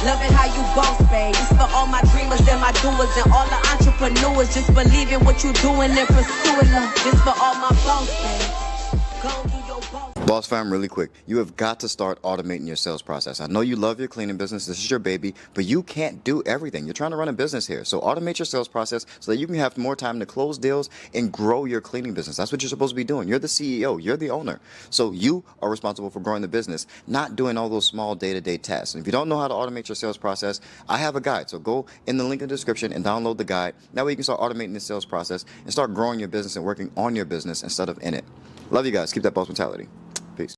Love it how you boss, babe. This for all my dreamers and my doers and all the entrepreneurs. Just believe in what you're doing and pursuing them. This for all my boss, babe. Go do your boss. Boss fam, really quick, you have got to start automating your sales process. I know you love your cleaning business, this is your baby, but you can't do everything. You're trying to run a business here. So automate your sales process so that you can have more time to close deals and grow your cleaning business. That's what you're supposed to be doing. You're the CEO, you're the owner. So you are responsible for growing the business, not doing all those small day-to-day tasks. And if you don't know how to automate your sales process, I have a guide. So go in the link in the description and download the guide. That way you can start automating the sales process and start growing your business and working on your business instead of in it. Love you guys. Keep that boss mentality. Peace.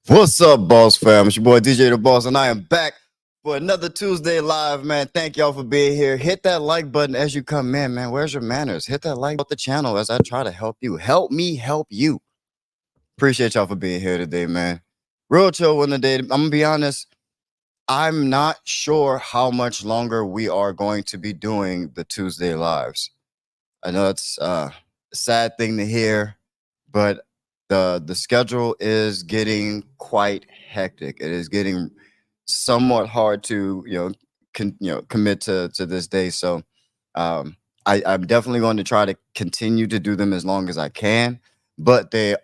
What's up, boss fam? It's your boy DJ the Boss, and I am back for another Tuesday live, man. Thank y'all for being here. Hit that like button as you come in, man. Where's your manners? Hit that like button on the channel as I try to help you. Help me help you. Appreciate y'all for being here today, man. Real chill one today. I'm gonna be honest. I'm not sure how much longer we are going to be doing the Tuesday lives. I know it's a sad thing to hear, but the schedule is getting quite hectic. It is getting somewhat hard to commit to this day. So I'm definitely going to try to continue to do them as long as I can. But they,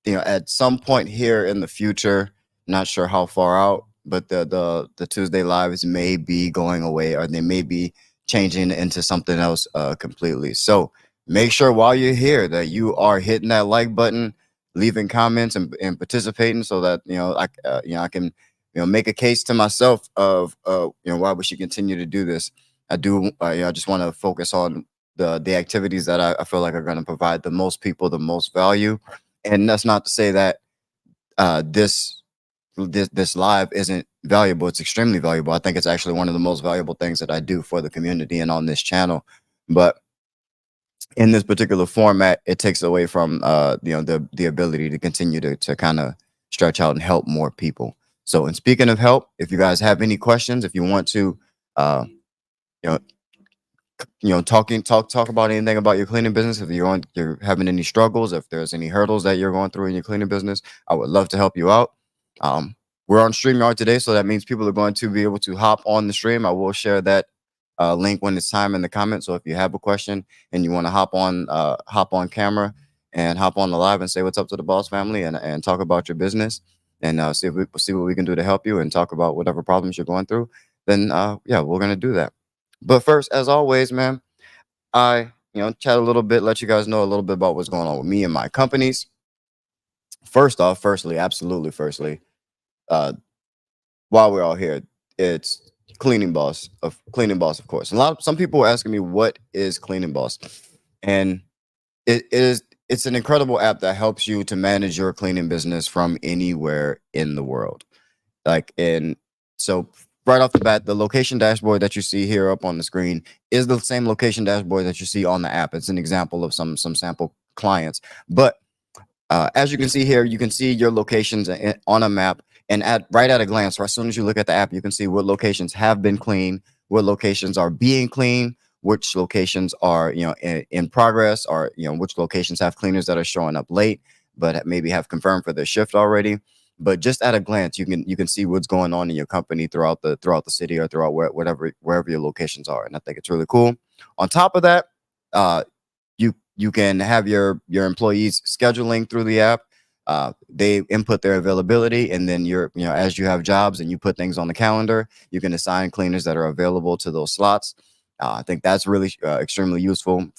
at some point here in the future, not sure how far out, but the Tuesday lives may be going away, or they may be changing into something else completely. So make sure while you're here that you are hitting that like button, leaving comments and participating, so that I can make a case to myself of why we should continue to do this. I just want to focus on the activities that I feel like are going to provide the most people the most value. And that's not to say that this live isn't valuable. It's extremely valuable. I think it's actually one of the most valuable things that I do for the community and on this channel. But in this particular format, it takes away from the ability to continue to kind of stretch out and help more people. So, and speaking of help, if you guys have any questions, if you want to talk about anything about your cleaning business, if you're having any struggles, if there's any hurdles that you're going through in your cleaning business, I would love to help you out. We're on StreamYard today, so that means people are going to be able to hop on the stream. I will share that link when it's time in the comments. So if you have a question and you want to hop on camera and hop on the live and say what's up to the boss family and talk about your business and see what we can do to help you and talk about whatever problems you're going through, then yeah, we're gonna do that. But first, as always, man, I chat a little bit, let you guys know a little bit about what's going on with me and my companies. Firstly, while we're all here, it's Cleaning Boss, of course. Some people are asking me, what is Cleaning Boss? And it's an incredible app that helps you to manage your cleaning business from anywhere in the world. So right off the bat, the location dashboard that you see here up on the screen is the same location dashboard that you see on the app. It's an example of some sample clients. But as you can see here, you can see your locations on a map. And right at a glance, or as soon as you look at the app, you can see what locations have been cleaned, what locations are being cleaned, which locations are in progress, or which locations have cleaners that are showing up late, but maybe have confirmed for their shift already. But just at a glance, you can see what's going on in your company throughout the city or throughout wherever your locations are, and I think it's really cool. On top of that, you can have your employees scheduling through the app. They input their availability, and then as you have jobs and you put things on the calendar, you can assign cleaners that are available to those slots. I think that's really extremely useful.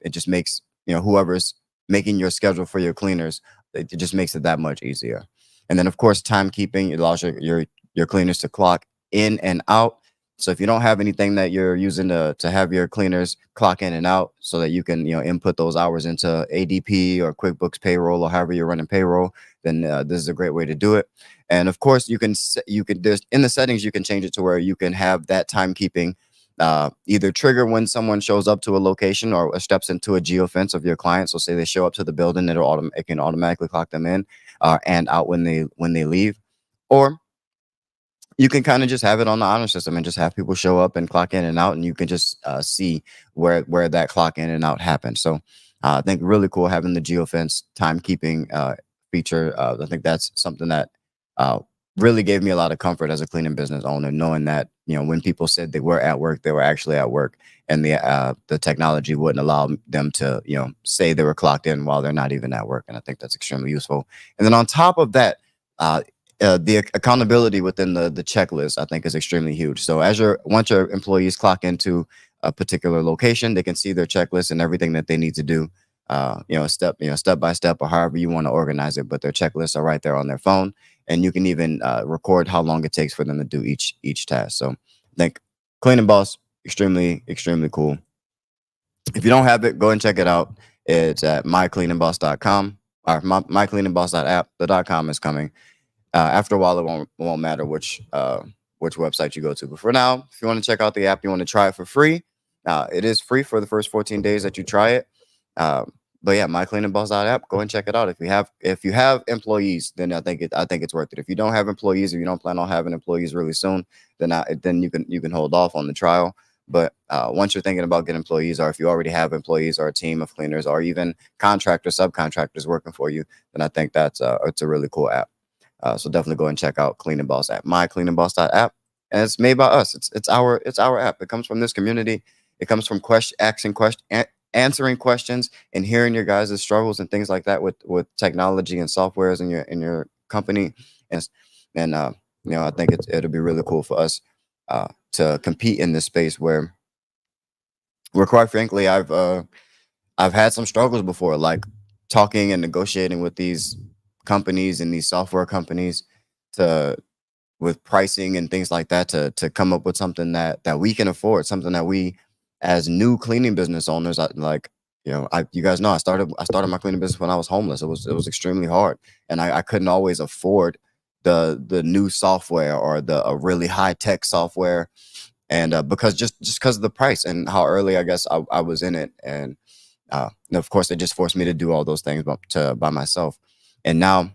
It just makes whoever's making your schedule for your cleaners, it just makes it that much easier. And then of course, timekeeping, it allows your cleaners to clock in and out. So if you don't have anything that you're using to have your cleaners clock in and out, so that you can input those hours into ADP or QuickBooks Payroll or however you're running payroll, then this is a great way to do it. And of course, you can in the settings, you can change it to where you can have that timekeeping either trigger when someone shows up to a location or steps into a geofence of your client. So say they show up to the building, it can automatically clock them in and out when they leave. Or you can kind of just have it on the honor system and just have people show up and clock in and out, and you can just see where that clock in and out happened. So I think really cool having the geofence timekeeping feature. I think that's something that really gave me a lot of comfort as a cleaning business owner, knowing that, when people said they were at work, they were actually at work, and the technology wouldn't allow them to, say they were clocked in while they're not even at work. And I think that's extremely useful. And then on top of that, uh, the accountability within the checklist, I think, is extremely huge. So once your employees clock into a particular location, they can see their checklist and everything that they need to do, step by step, or however you want to organize it. But their checklists are right there on their phone, and you can even record how long it takes for them to do each task. So I think Cleaning Boss, extremely cool. If you don't have it, go and check it out. It's at MyCleaningboss.com or MyCleaningboss.app. The .com is coming. After a while, it won't matter which website you go to. But for now, if you want to check out the app, you want to try it for free. It is free for the first 14 days that you try it. But yeah, MyCleaningboss.app, go and check it out. If you have employees, then I think it's worth it. If you don't have employees, or you don't plan on having employees really soon, then you can hold off on the trial. But once you're thinking about getting employees, or if you already have employees or a team of cleaners, or even contractors, subcontractors working for you, then I think it's a really cool app. So definitely go and check out Cleaning Boss app, MyCleaningboss.app, and it's made by us. It's our app. It comes from this community. It comes from answering questions and hearing your guys' struggles and things like that with technology and softwares in your company. And I think it'll be really cool for us to compete in this space where quite frankly, I've had some struggles before, like talking and negotiating with these companies and these software companies with pricing and things like that to come up with something that we can afford, something that we, as new cleaning business owners, you guys know I started my cleaning business when I was homeless. It was extremely hard, and I couldn't always afford the new software or a really high tech software, and because just because of the price and how early I guess I was in it, and of course it just forced me to do all those things by myself. And now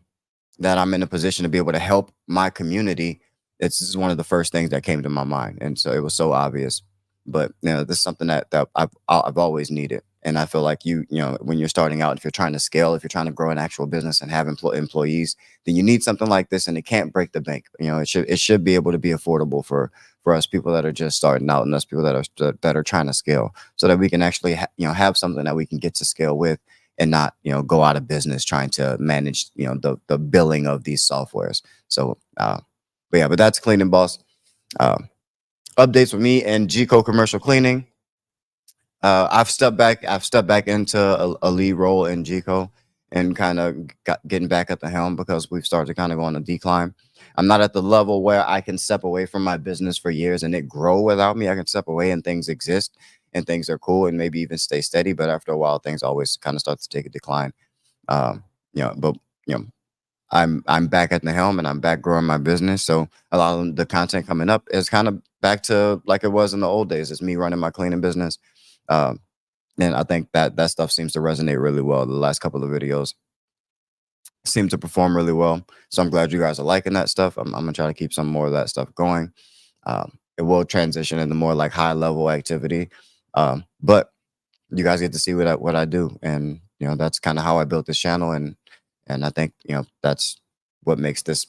that I'm in a position to be able to help my community, this is one of the first things that came to my mind, and so it was so obvious. But this is something that I've always needed, and I feel like when you're starting out, if you're trying to scale, if you're trying to grow an actual business and have employees, then you need something like this, and it can't break the bank. It should be able to be affordable for us people that are just starting out, and us people that are trying to scale, so that we can actually have something that we can get to scale with, and not go out of business trying to manage the billing of these softwares. So but that's Cleaning Boss. Updates with me and GCO Commercial Cleaning. I've stepped back into a lead role in GCO, and kind of getting back at the helm, because we've started to kind of go on a decline. I'm not at the level where I can step away from my business for years and it grow without me. I can step away and things exist and things are cool and maybe even stay steady. But after a while, things always kind of start to take a decline. But I'm back at the helm, and I'm back growing my business. So a lot of the content coming up is kind of back to like it was in the old days. It's me running my cleaning business. And I think that stuff seems to resonate really well. The last couple of videos seem to perform really well. So I'm glad you guys are liking that stuff. I'm gonna try to keep some more of that stuff going. It will transition into more like high level activity. But you guys get to see what I do. And that's kind of how I built this channel. And I think that's what makes this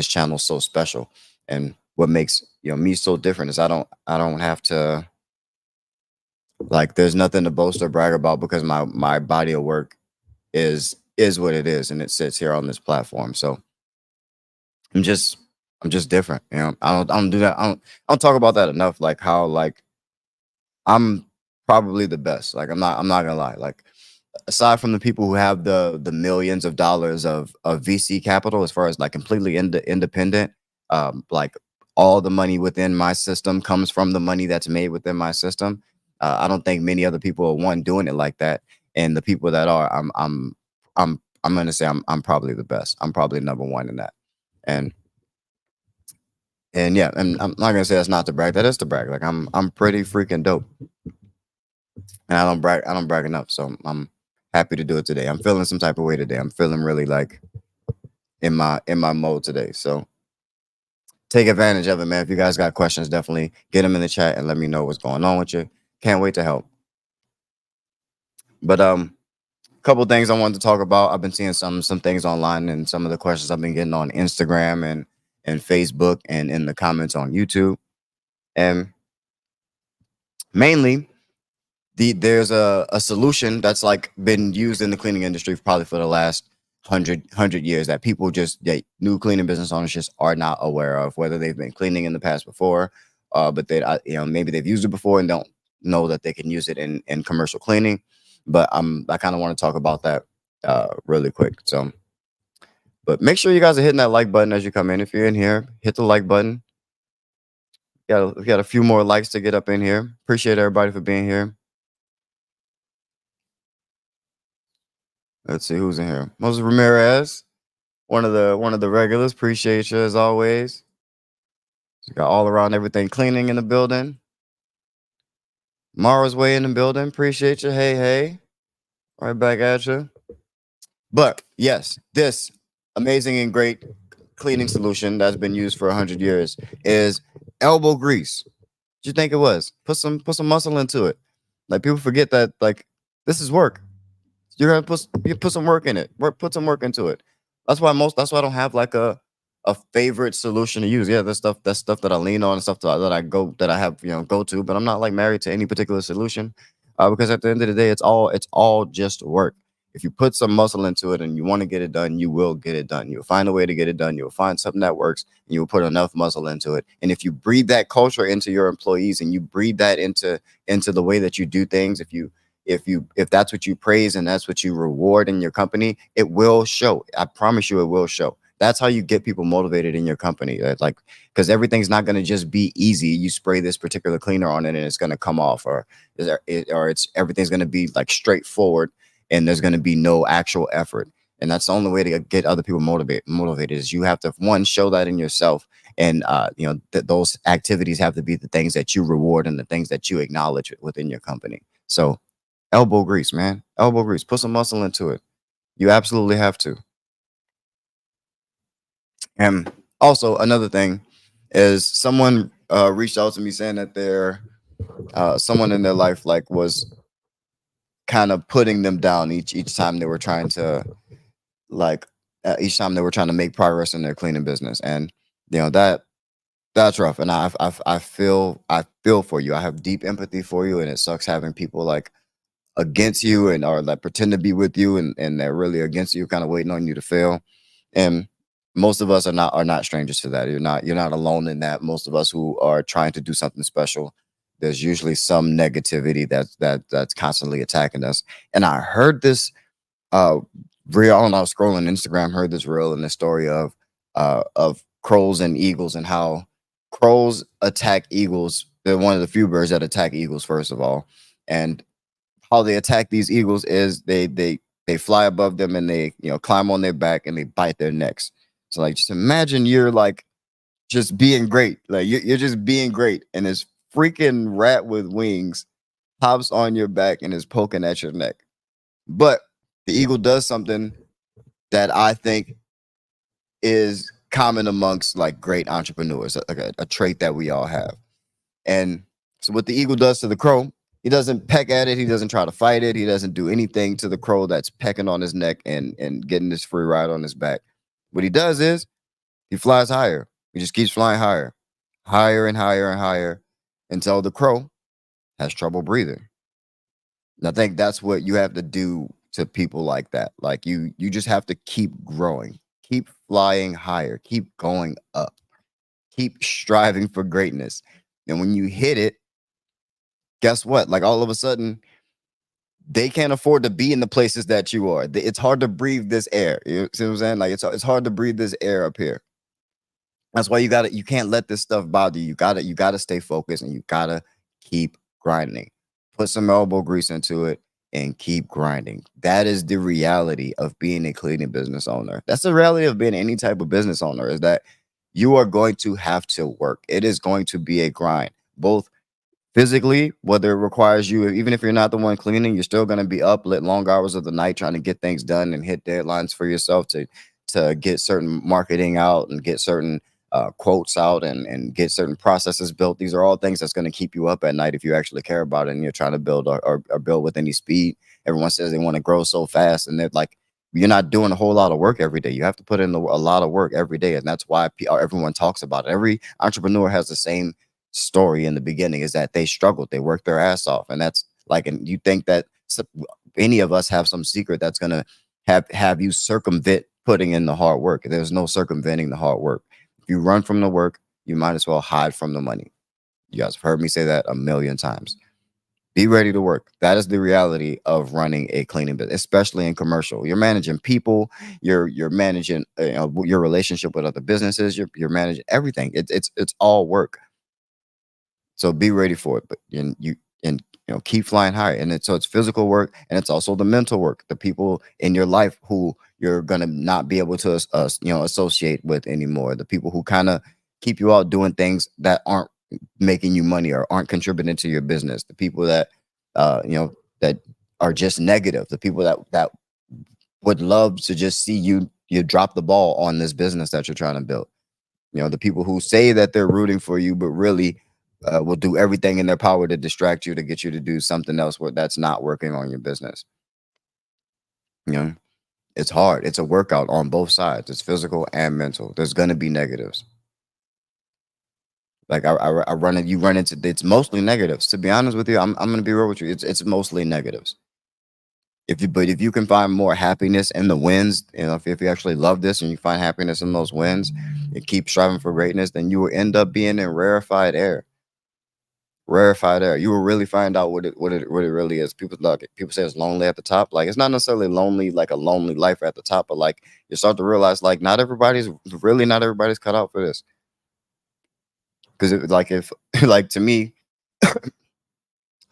channel so special, and what makes me so different is I don't have to, like, there's nothing to boast or brag about, because my body of work is what it is, and it sits here on this platform. So I'm just different. I don't do that. I don't talk about that enough. Like how, like, I'm probably the best. Like I'm not gonna lie. Like, aside from the people who have the millions of dollars of VC capital, as far as like completely independent, like all the money within my system comes from the money that's made within my system. I don't think many other people are doing it like that. And the people that are, I'm gonna say I'm probably the best. I'm probably number one in that. And yeah, and I'm not gonna say that's not to brag. That is to brag. Like I'm pretty freaking dope. And I don't brag enough. So I'm happy to do it today. I'm feeling some type of way today. I'm feeling really like in my mode today. So take advantage of it, man. If you guys got questions, definitely get them in the chat and let me know what's going on with you. Can't wait to help. But a couple things I wanted to talk about. I've been seeing some things online, and some of the questions I've been getting on Instagram and Facebook and in the comments on YouTube. And mainly there's a solution that's like been used in the cleaning industry probably for the last 100 years that people just that new cleaning business owners just are not aware of, whether they've been cleaning in the past before, but they maybe they've used it before and don't know that they can use it in commercial cleaning. But I kind of want to talk about that really quick. So, but make sure you guys are hitting that like button as you come in. If you're in here, hit the like button. We got a few more likes to get up in here. Appreciate everybody for being here. Let's see who's in here. Moses Ramirez, one of the regulars. Appreciate you as always. So got all around everything cleaning in the building. Mara's way in the building. Appreciate you. Hey. Right back at you. But yes, this amazing and great cleaning solution that's been used for 100 years is elbow grease. What you think it was? Put some muscle into it. Like people forget that like this is work. You're gonna put some work in it. Put some work into it. That's why I don't have like a favorite solution to use. Yeah, that's stuff that I lean on and stuff that I have go to, but I'm not like married to any particular solution. Because at the end of the day, it's all just work. If you put some muscle into it and you want to get it done, you will get it done. You'll find a way to get it done. You'll find something that works and you'll put enough muscle into it. And if you breathe that culture into your employees and you breathe that into the way that you do things, if that's what you praise and that's what you reward in your company, it will show. I promise you it will show. That's how you get people motivated in your company. Like, because everything's not going to just be easy. You spray this particular cleaner on it and it's going to come off, or everything's going to be like straightforward and there's going to be no actual effort. And that's the only way to get other people motivated is you have to, one, show that in yourself. And, those activities have to be the things that you reward and the things that you acknowledge within your company. So elbow grease, man, elbow grease, put some muscle into it. You absolutely have to. And also another thing is someone reached out to me saying that someone in their life like was kind of putting them down each time they were trying to make progress in their cleaning business. And that's rough. And I feel for you. I have deep empathy for you, and it sucks having people like against you or like pretend to be with you and they're really against you, kind of waiting on you to fail. And most of us are not strangers to that. You're not alone in that. Most of us who are trying to do something special, there's usually some negativity that's constantly attacking us. And I heard this reel when I was scrolling Instagram, heard this reel in the story of crows and eagles and how crows attack eagles. They're one of the few birds that attack eagles, first of all. And how they attack these eagles is they fly above them and they climb on their back and they bite their necks. So like just imagine you're like just being great. Like you're just being great. And this freaking rat with wings hops on your back and is poking at your neck. But the eagle does something that I think is common amongst like great entrepreneurs, like a trait that we all have. And so what the eagle does to the crow, he doesn't peck at it. He doesn't try to fight it. He doesn't do anything to the crow that's pecking on his neck and getting this free ride on his back. What he does is he flies higher. He just keeps flying higher and higher and higher until the crow has trouble breathing. And I think that's what you have to do to people like that. Like you just have to keep growing, keep flying higher, keep going up, keep striving for greatness. And when you hit it, guess what? Like all of a sudden, they can't afford to be in the places that you are. It's hard to breathe this air. You see what I'm saying? Like it's hard to breathe this air up here. That's why you can't let this stuff bother you. You gotta stay focused and you gotta keep grinding. Put some elbow grease into it and keep grinding. That is the reality of being a cleaning business owner. That's the reality of being any type of business owner, is that you are going to have to work. It is going to be a grind, both physically, whether it requires you, even if you're not the one cleaning, you're still going to be up lit long hours of the night trying to get things done and hit deadlines for yourself to get certain marketing out and get certain quotes out and get certain processes built. These are all things that's going to keep you up at night if you actually care about it and you're trying to build or build with any speed. Everyone says they want to grow so fast and they're like, you're not doing a whole lot of work every day. You have to put in a lot of work every day, and that's why everyone talks about it. Every entrepreneur has the same story in the beginning, is that they struggled, they worked their ass off, and that's like, and you think that any of us have some secret that's gonna have you circumvent putting in the hard work. There's no circumventing the hard work. If you run from the work, you might as well hide from the money. You guys have heard me say that a million times. Be ready to work. That is the reality of running a cleaning business, especially in commercial. You're managing people. You're managing your relationship with other businesses. You're managing everything. It's all work. So be ready for it. But keep flying higher. And it's physical work, and it's also the mental work. The people in your life who you're gonna not be able to associate with anymore. The people who kind of keep you out doing things that aren't making you money or aren't contributing to your business. The people that that are just negative. The people that would love to just see you drop the ball on this business that you're trying to build. The people who say that they're rooting for you, but really will do everything in their power to distract you, to get you to do something else that's not working on your business. It's hard. It's a workout on both sides. It's physical and mental. There's going to be negatives. Like I run it. You run into, it's mostly negatives. To be honest with you, I'm going to be real with you. It's mostly negatives. But if you can find more happiness in the wins, if you actually love this and you find happiness in those wins and keep striving for greatness, then you will end up being in rarefied air. Rarefied air. You will really find out what it really is. People say it's lonely at the top. Like, it's not necessarily lonely, like a lonely life at the top, but like you start to realize, like, not everybody's cut out for this. Because to me,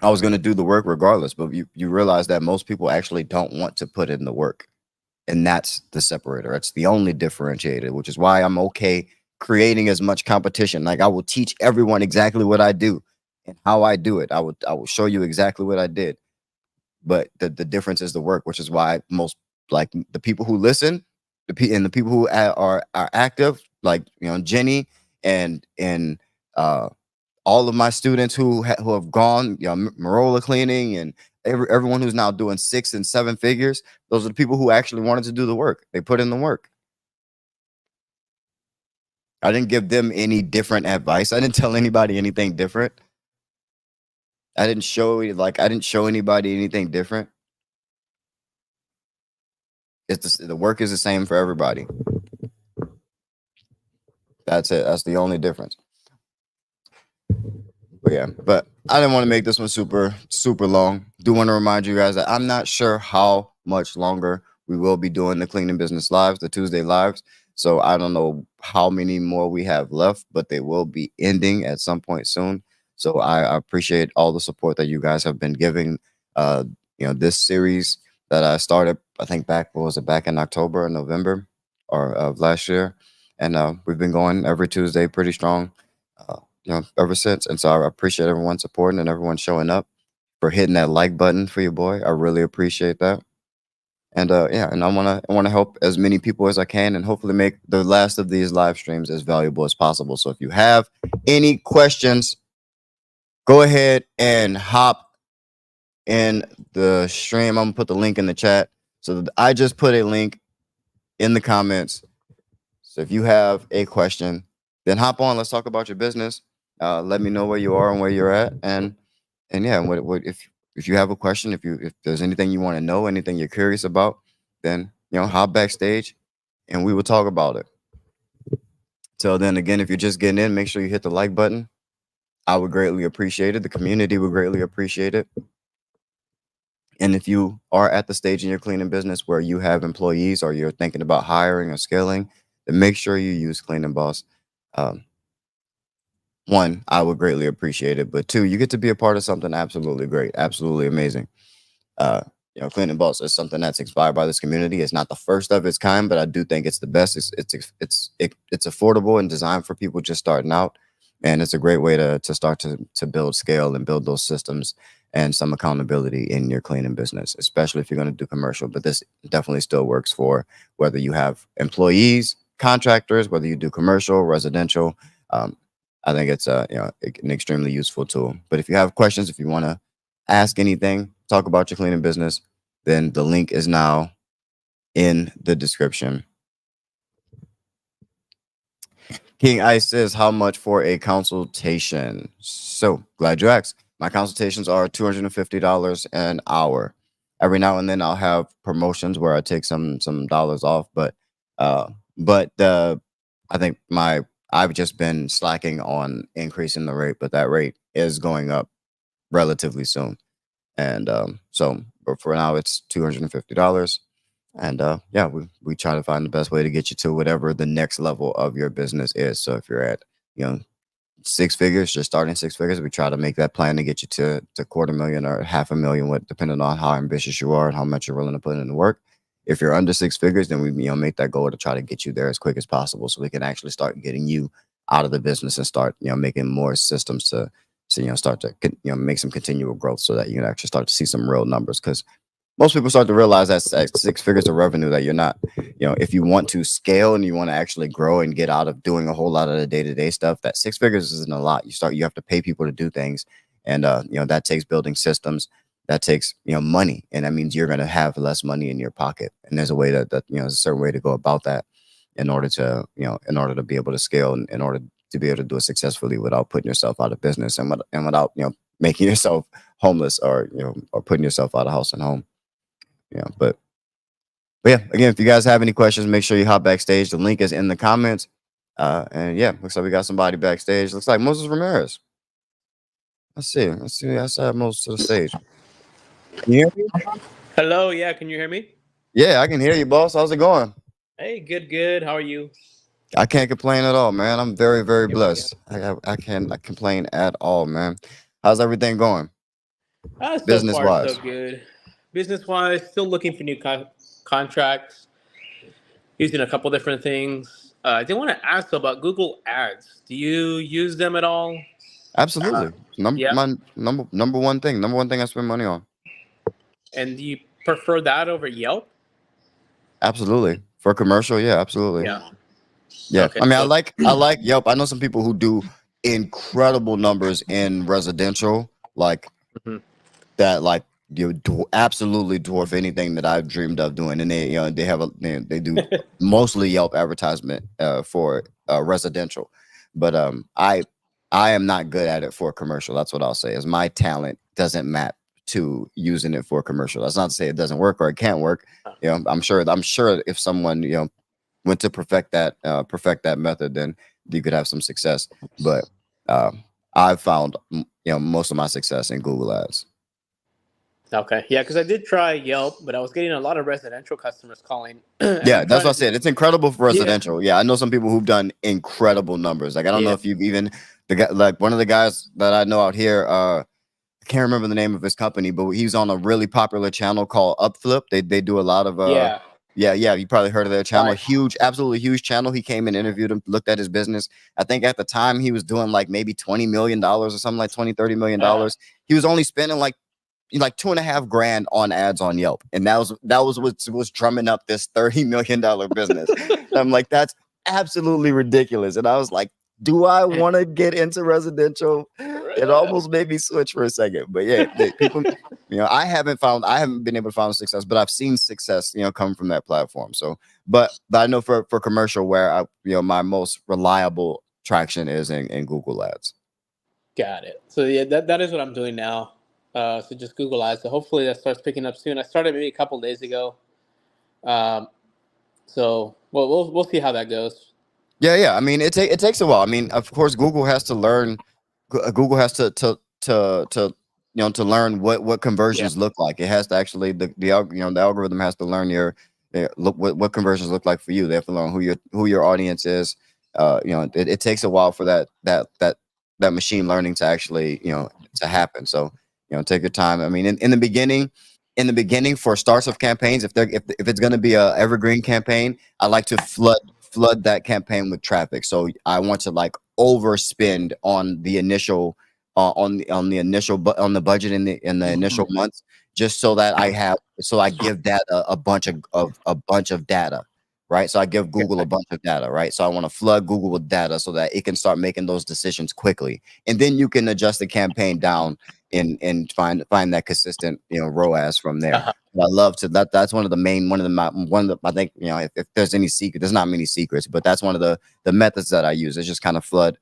I was going to do the work regardless, but you realize that most people actually don't want to put in the work. And that's the separator. It's the only differentiator, which is why I'm okay creating as much competition. Like, I will teach everyone exactly what I do and how I do it. I will show you exactly what I did. But the difference is the work, which is why most, like, the people who listen, and the people who are active, like, Jenny and all of my students who have gone, Marola Cleaning, and everyone who's now doing 6 and 7 figures, those are the people who actually wanted to do the work. They put in the work. I didn't give them any different advice. I didn't tell anybody anything different. I didn't show anybody anything different. The work is the same for everybody. That's it. That's the only difference. But I didn't want to make this one super, super long. Do want to remind you guys that I'm not sure how much longer we will be doing the Cleaning Business Lives, the Tuesday Lives. So I don't know how many more we have left, but they will be ending at some point soon. So I appreciate all the support that you guys have been giving. This series that I started, I think back in October or November of last year. And we've been going every Tuesday pretty strong. Ever since. And so I appreciate everyone supporting and everyone showing up, for hitting that like button for your boy. I really appreciate that. And and I want to help as many people as I can, and hopefully make the last of these live streams as valuable as possible. So if you have any questions, go ahead and hop in the stream. I'm gonna put the link in the chat. So I just put a link in the comments. So if you have a question, then hop on. Let's talk about your business. Let me know where you are and where you're at, and what if you have a question, if there's anything you want to know, anything you're curious about, then hop backstage, and we will talk about it. Till then, again, if you're just getting in, make sure you hit the like button. I would greatly appreciate it. The community would greatly appreciate it. And if you are at the stage in your cleaning business where you have employees, or you're thinking about hiring or scaling, then make sure you use Cleaning Boss. 1, I would greatly appreciate it. But 2, you get to be a part of something absolutely great, absolutely amazing. Cleaning Boss is something that's inspired by this community. It's not the first of its kind, but I do think it's the best. It's affordable and designed for people just starting out, and it's a great way to start to build scale and build those systems and some accountability in your cleaning business, especially if you're going to do commercial. But this definitely still works for whether you have employees, contractors, whether you do commercial, residential. I think it's an extremely useful tool. But if you have questions, if you want to ask anything, talk about your cleaning business, then the link is now in the description. King Ice says, how much for a consultation? So glad you asked. My consultations are $250 an hour. Every now and then I'll have promotions where I take some dollars off, but I think I've just been slacking on increasing the rate, but that rate is going up relatively soon. And so but for now it's $250. And yeah, we try to find the best way to get you to whatever the next level of your business is. So if you're at, you know, six figures, just starting six figures, we try to make that plan to get you to $250,000 or $500,000, what depending on how ambitious you are and how much you're willing to put in the work. If you're under six figures, then we make that goal to try to get you there as quick as possible, so we can actually start getting you out of the business and start making more systems to start to make some continual growth, so that you can actually start to see some real numbers. Because most people start to realize that at six figures of revenue that you're not, if you want to scale and you want to actually grow and get out of doing a whole lot of the day-to-day stuff, that six figures isn't a lot. You have to pay people to do things. And, that takes building systems, that takes, money. And that means you're going to have less money in your pocket. And there's a way that there's a certain way to go about that in order to be able to scale, and in order to be able to do it successfully without putting yourself out of business and without, making yourself homeless, or putting yourself out of house and home. But yeah, again, if you guys have any questions, make sure you hop backstage. The link is in the comments. And yeah, looks like we got somebody backstage. Looks like Moses Ramirez. Let's see. I saw Moses to the stage. Can you hear me? Hello, yeah, can you hear me? Yeah, I can hear you, boss. How's it going? Hey, good. How are you? I can't complain at all, man. I'm very, very blessed. I can't complain at all, man. How's everything going? So Business far, wise. so good. Business-wise, still looking for new contracts, using a couple different things. I did want to ask about Google Ads. Do you use them at all? Absolutely. Yeah. My number one thing I spend money on. And do you prefer that over Yelp? Absolutely. For commercial, yeah, absolutely. Yeah. Okay, I mean, I like Yelp. I know some people who do incredible numbers in residential, like that, like absolutely dwarf anything that I've dreamed of doing. And they do mostly Yelp advertisement for residential, but I am not good at it for commercial. That's what I'll say, is my talent doesn't map to using it for commercial. That's not to say it doesn't work or it can't work. I'm sure if someone went to perfect that method, then you could have some success. But I've found most of my success in Google Ads. Okay, yeah, because I did try Yelp, but I was getting a lot of residential customers calling. Yeah, that's what I said. It's incredible for residential. Yeah, I know some people who've done incredible numbers. Like, I don't know if you've even like one of the guys that I know out here. I can't remember the name of his company, but he's on a really popular channel called Upflip. They do a lot of yeah. You probably heard of their channel. Huge, absolutely huge channel. He came and interviewed him, looked at his business. I think at the time he was doing like maybe $20 million or something, like $20-30 million. He was only spending like $2.5 grand on ads on Yelp, and that was what was drumming up this $30 million business. I'm like, that's absolutely ridiculous. And I was like, do I want to get into residential? It almost made me switch for a second. But yeah, people, I haven't been able to find success, but I've seen success, come from that platform. So, but I know for commercial, where my most reliable traction is in Google Ads. Got it. So yeah, that is what I'm doing now. So just Google Ads. So hopefully that starts picking up soon. I started maybe a couple days ago. So we'll see how that goes. Yeah. I mean, it takes a while. I mean, of course, Google has to learn. Google has to learn what conversions look like. It has to actually the algorithm has to learn what conversions look like for you. They have to learn who your audience is. It takes a while for that machine learning to actually to happen. So take your time. I mean, in the beginning for starts of campaigns, if it's going to be a evergreen campaign, I like to flood that campaign with traffic. So I want to like overspend on the initial on the budget in the initial months, just so that I give that a bunch of data, right? So I give Google a bunch of data, right? So I want to flood Google with data so that it can start making those decisions quickly, and then you can adjust the campaign down and find that consistent, ROAS from there. Uh-huh. I love to that's one of the I think, if there's any secret, there's not many secrets, but that's one of the methods that I use. Is just kind of flood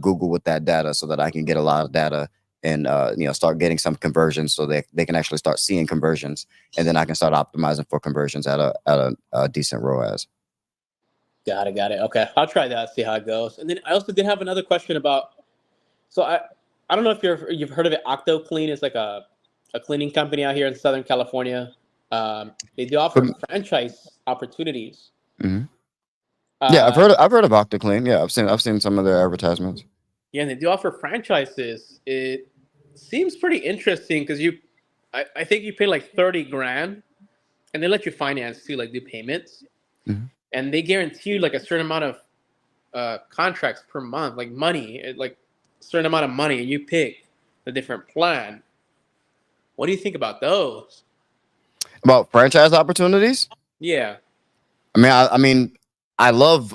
Google with that data so that I can get a lot of data and start getting some conversions so they can actually start seeing conversions, and then I can start optimizing for conversions at a decent ROAS. Got it. Okay, I'll try that, see how it goes. And then I also did have another question about. So I don't know if you've heard of it. OctoClean is like a cleaning company out here in Southern California. They do offer franchise opportunities. Mm-hmm. Yeah, I've heard of OctoClean. Yeah, I've seen some of their advertisements. Yeah, and they do offer franchises. It seems pretty interesting because I think you pay like $30,000, and they let you finance too, like do payments, mm-hmm. and they guarantee you like a certain amount of contracts per month, like money, like a certain amount of money, and you pick the different plan. What do you think about those? About franchise opportunities? Yeah. I mean, I love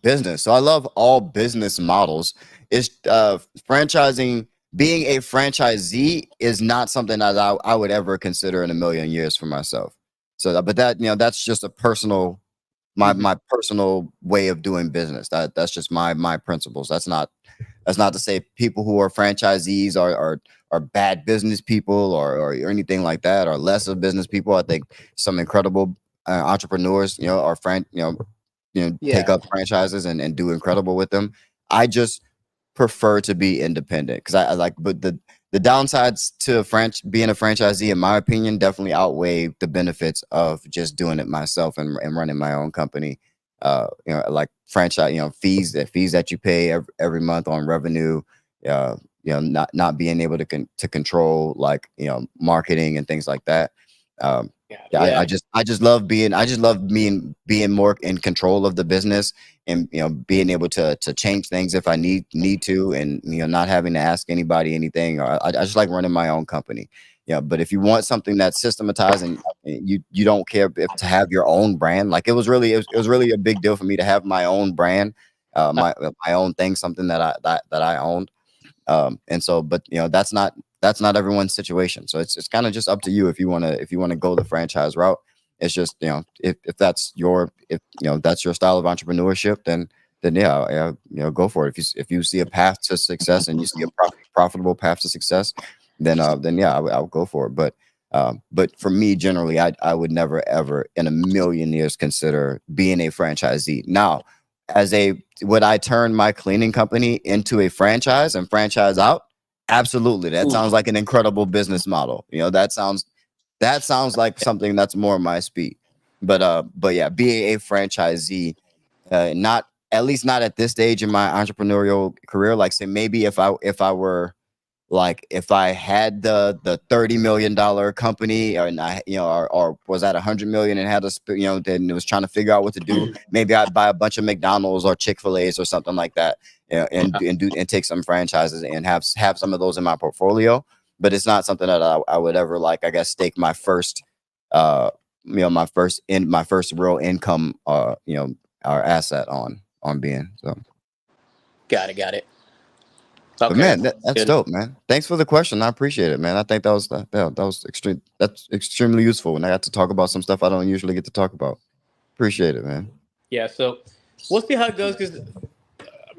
business, so I love all business models. It's franchising. Being a franchisee is not something that I would ever consider in a million years for myself. So, but that that's just a personal, my personal way of doing business. That's just my principles. That's not to say people who are franchisees are bad business people or anything like that, or less of business people. I think some incredible entrepreneurs, are take up franchises and do incredible with them. I just prefer to be independent because I like, but the downsides to being a franchisee, in my opinion, definitely outweigh the benefits of just doing it myself and running my own company. Like franchise, fees that you pay every month on revenue, not being able to control like, marketing and things like that. I just love being more in control of the business and being able to change things if I need to, and not having to ask anybody anything. Or I just like running my own company. But if you want something that's systematized and you don't care if to have your own brand, like it was really a big deal for me to have my own brand, my own thing, something that I owned. And so, but that's not everyone's situation. So it's kind of just up to you if you want to go the franchise route. It's just, if that's that's your style of entrepreneurship, then go for it. If you see a path to success and you see a profitable path to success, then I'll go for it. But for me, generally, I would never ever in a million years consider being a franchisee. Now, would I turn my cleaning company into a franchise and franchise out? Absolutely. That sounds like an incredible business model. That sounds like something that's more my speed. But yeah, being a franchisee, not at least not at this stage in my entrepreneurial career. Like, say maybe if I were like, if I had the $30 million company, or was at 100 million and had then it was trying to figure out what to do. Maybe I'd buy a bunch of McDonald's or Chick-fil-A's or something like that, and take some franchises and have some of those in my portfolio. But it's not something that I would ever, like, I guess, stake my first my first real income or asset on being. So Got it. Okay. But man, that's dope, man. Thanks for the question. I appreciate it, man. I think that was extreme. That's extremely useful, and I got to talk about some stuff I don't usually get to talk about. Appreciate it, man. Yeah. So we'll see how it goes, because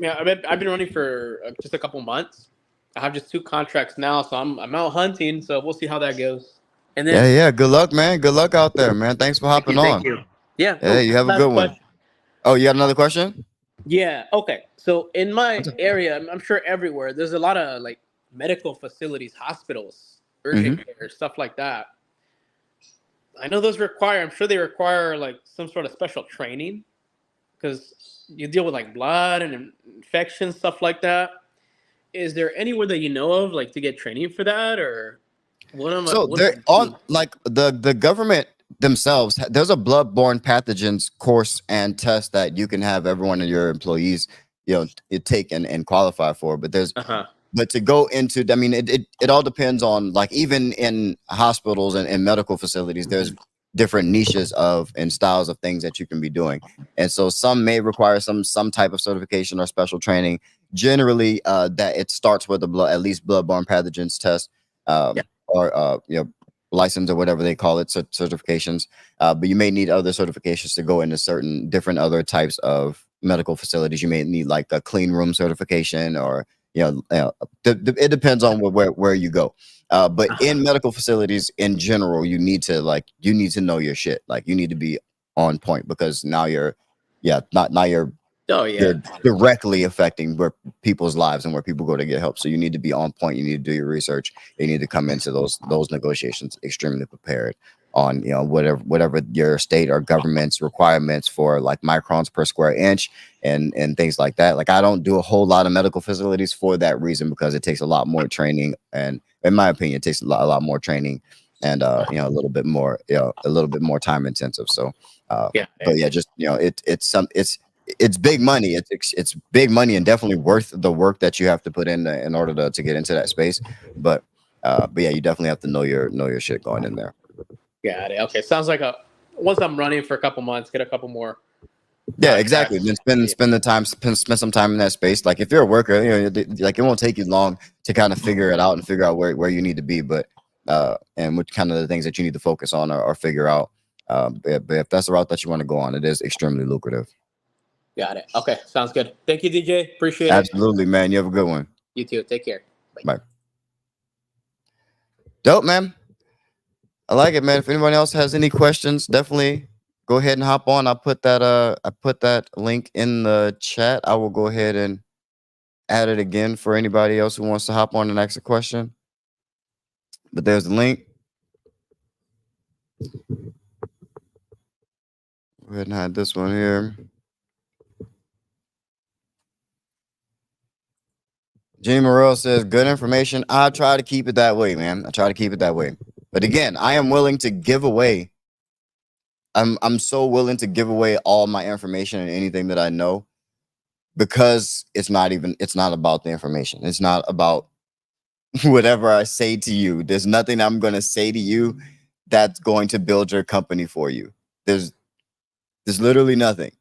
I've been running for just a couple months. I have just 2 contracts now, so I'm out hunting. So we'll see how that goes. And then yeah. Good luck, man. Good luck out there, man. Thanks for hopping on. Thank you. Yeah. Yeah. You have a good one. Oh, you got another question? Yeah. Okay. So in my area, I'm sure everywhere, there's a lot of like medical facilities, hospitals, urgent care, stuff like that. I know those I'm sure they require like some sort of special training, because you deal with like blood and infections, stuff like that. Is there anywhere that you know of, like, to get training for that, or what am I? So they're on, like, the government themselves. There's a bloodborne pathogens course and test that you can have every one of your employees, take and qualify for. But there's, but to go into, I mean, it all depends on, like, even in hospitals and medical facilities, there's different niches of and styles of things that you can be doing. And so some may require some type of certification or special training. Generally, that it starts with at least bloodborne pathogens test, or license or whatever they call it, certifications. But you may need other certifications to go into certain different other types of medical facilities. You may need like a clean room certification, or it depends on where you go. But in medical facilities in general, you need to know your shit. Like, you need to be on point, because now you're directly affecting where people's lives and where people go to get help. So you need to be on point. You need to do your research. You need to come into those negotiations extremely prepared on whatever your state or government's requirements for, like microns per square inch and things like that. Like, I don't do a whole lot of medical facilities for that reason, because it takes a lot more training, and in my opinion, it takes a lot more training, and a little bit more time intensive. So but yeah, just it's big money. It's big money, and definitely worth the work that you have to put in order to get into that space. But yeah, you definitely have to know your shit going in there. Got it. Okay, sounds like once I'm running for a couple months, get a couple more. Yeah, exactly. Then spend some time in that space. Like, if you're a worker, like, it won't take you long to kind of figure it out and figure out where you need to be, but and what kind of the things that you need to focus on or figure out. But if that's the route that you want to go on, it is extremely lucrative. Got it. Okay, sounds good. Thank you, DJ. Appreciate it. Absolutely, man. You have a good one. You too. Take care. Bye. Dope, man. I like it, man. If anyone else has any questions, definitely go ahead and hop on. I put that link in the chat. I will go ahead and add it again for anybody else who wants to hop on and ask a question. But there's the link. Go ahead and hide this one here. Jenny Morrell says, good information. I try to keep it that way, man. I try to keep it that way. But again, I am willing to give away. I'm so willing to give away all my information and anything that I know, because it's not about the information. It's not about whatever I say to you. There's nothing I'm going to say to you that's going to build your company for you. There's literally nothing.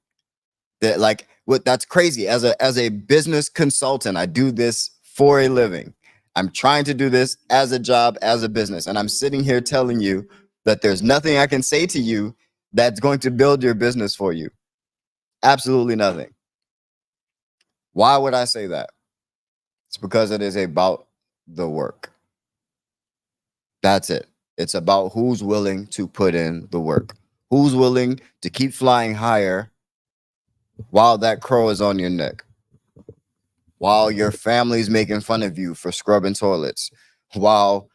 That's crazy. As a business consultant, I do this for a living. I'm trying to do this as a job, as a business, and I'm sitting here telling you that there's nothing I can say to you that's going to build your business for you. Absolutely nothing. Why would I say that? It's because it is about the work. That's it. It's about who's willing to put in the work. Who's willing to keep flying higher while that crow is on your neck, while your family's making fun of you for scrubbing toilets, while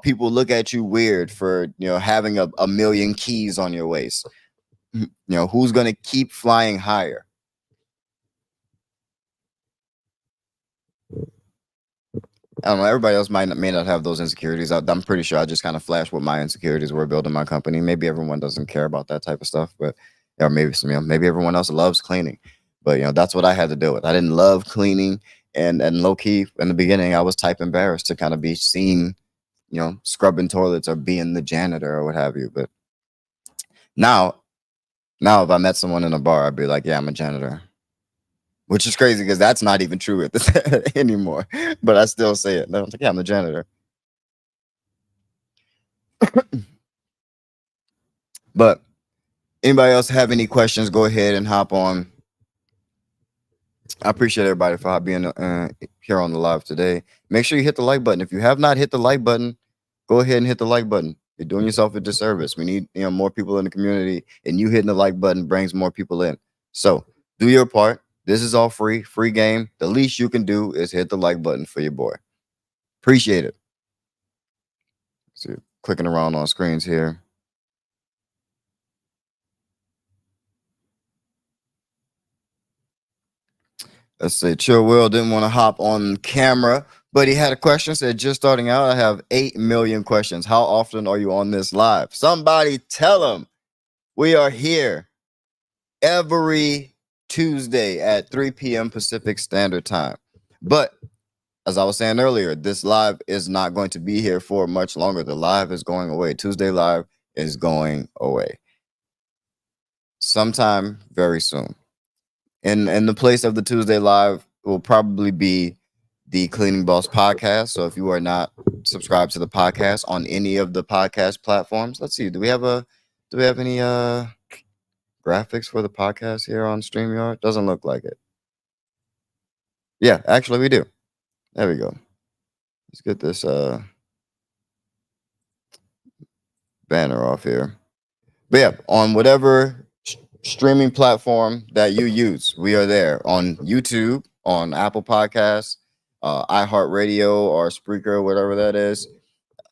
people look at you weird for having a million keys on your waist. Who's going to keep flying higher? I don't know. Everybody else may not have those insecurities. I'm pretty sure I just kind of flashed what my insecurities were building my company. Maybe everyone doesn't care about that type of stuff, but or maybe everyone else loves cleaning. But that's what I had to deal with. I didn't love cleaning, and low key in the beginning, I was type embarrassed to kind of be seen, scrubbing toilets or being the janitor or what have you. But now if I met someone in a bar, I'd be like, yeah, I'm a janitor. Which is crazy, because that's not even true anymore. But I still say it. I'm like, yeah, I'm the janitor. But anybody else have any questions, go ahead and hop on. I appreciate everybody for being here on the live today. Make sure you hit the like button. If you have not hit the like button, go ahead and hit the like button. You're doing yourself a disservice. We need more people in the community, and you hitting the like button brings more people in. So do your part. This is all free game. The least you can do is hit the like button for your boy. Appreciate it. So clicking around on screens here. Let's say Chill Will didn't want to hop on camera, but he had a question. Said, just starting out, I have 8 million questions. How often are you on this live? Somebody tell him we are here every Tuesday at 3 p.m. Pacific Standard Time. But as I was saying earlier, this live is not going to be here for much longer. The live is going away. Tuesday live is going away sometime very soon. In the place of the Tuesday Live will probably be the Cleaning Boss podcast. So if you are not subscribed to the podcast on any of the podcast platforms, let's see, do we have any graphics for the podcast here on StreamYard? Doesn't look like it. Yeah, actually we do. There we go. Let's get this banner off here. But yeah, on whatever streaming platform that you use, we are there on YouTube, on Apple Podcasts, iHeartRadio or Spreaker, whatever that is,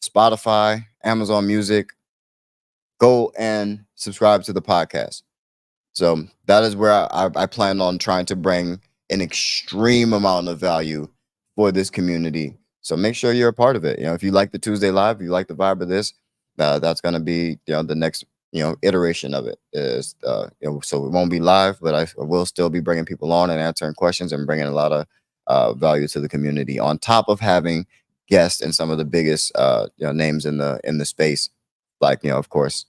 Spotify, Amazon Music. Go and subscribe to the podcast. So that is where I plan on trying to bring an extreme amount of value for this community. So make sure you're a part of it. You know, if you like the Tuesday Live, if you like the vibe of this, that's going to be, you know, the next, you know, iteration of it is, you know, so it won't be live, but I will still be bringing people on and answering questions and bringing a lot of value to the community, on top of having guests and some of the biggest, you know, names in the space, like, you know, of course,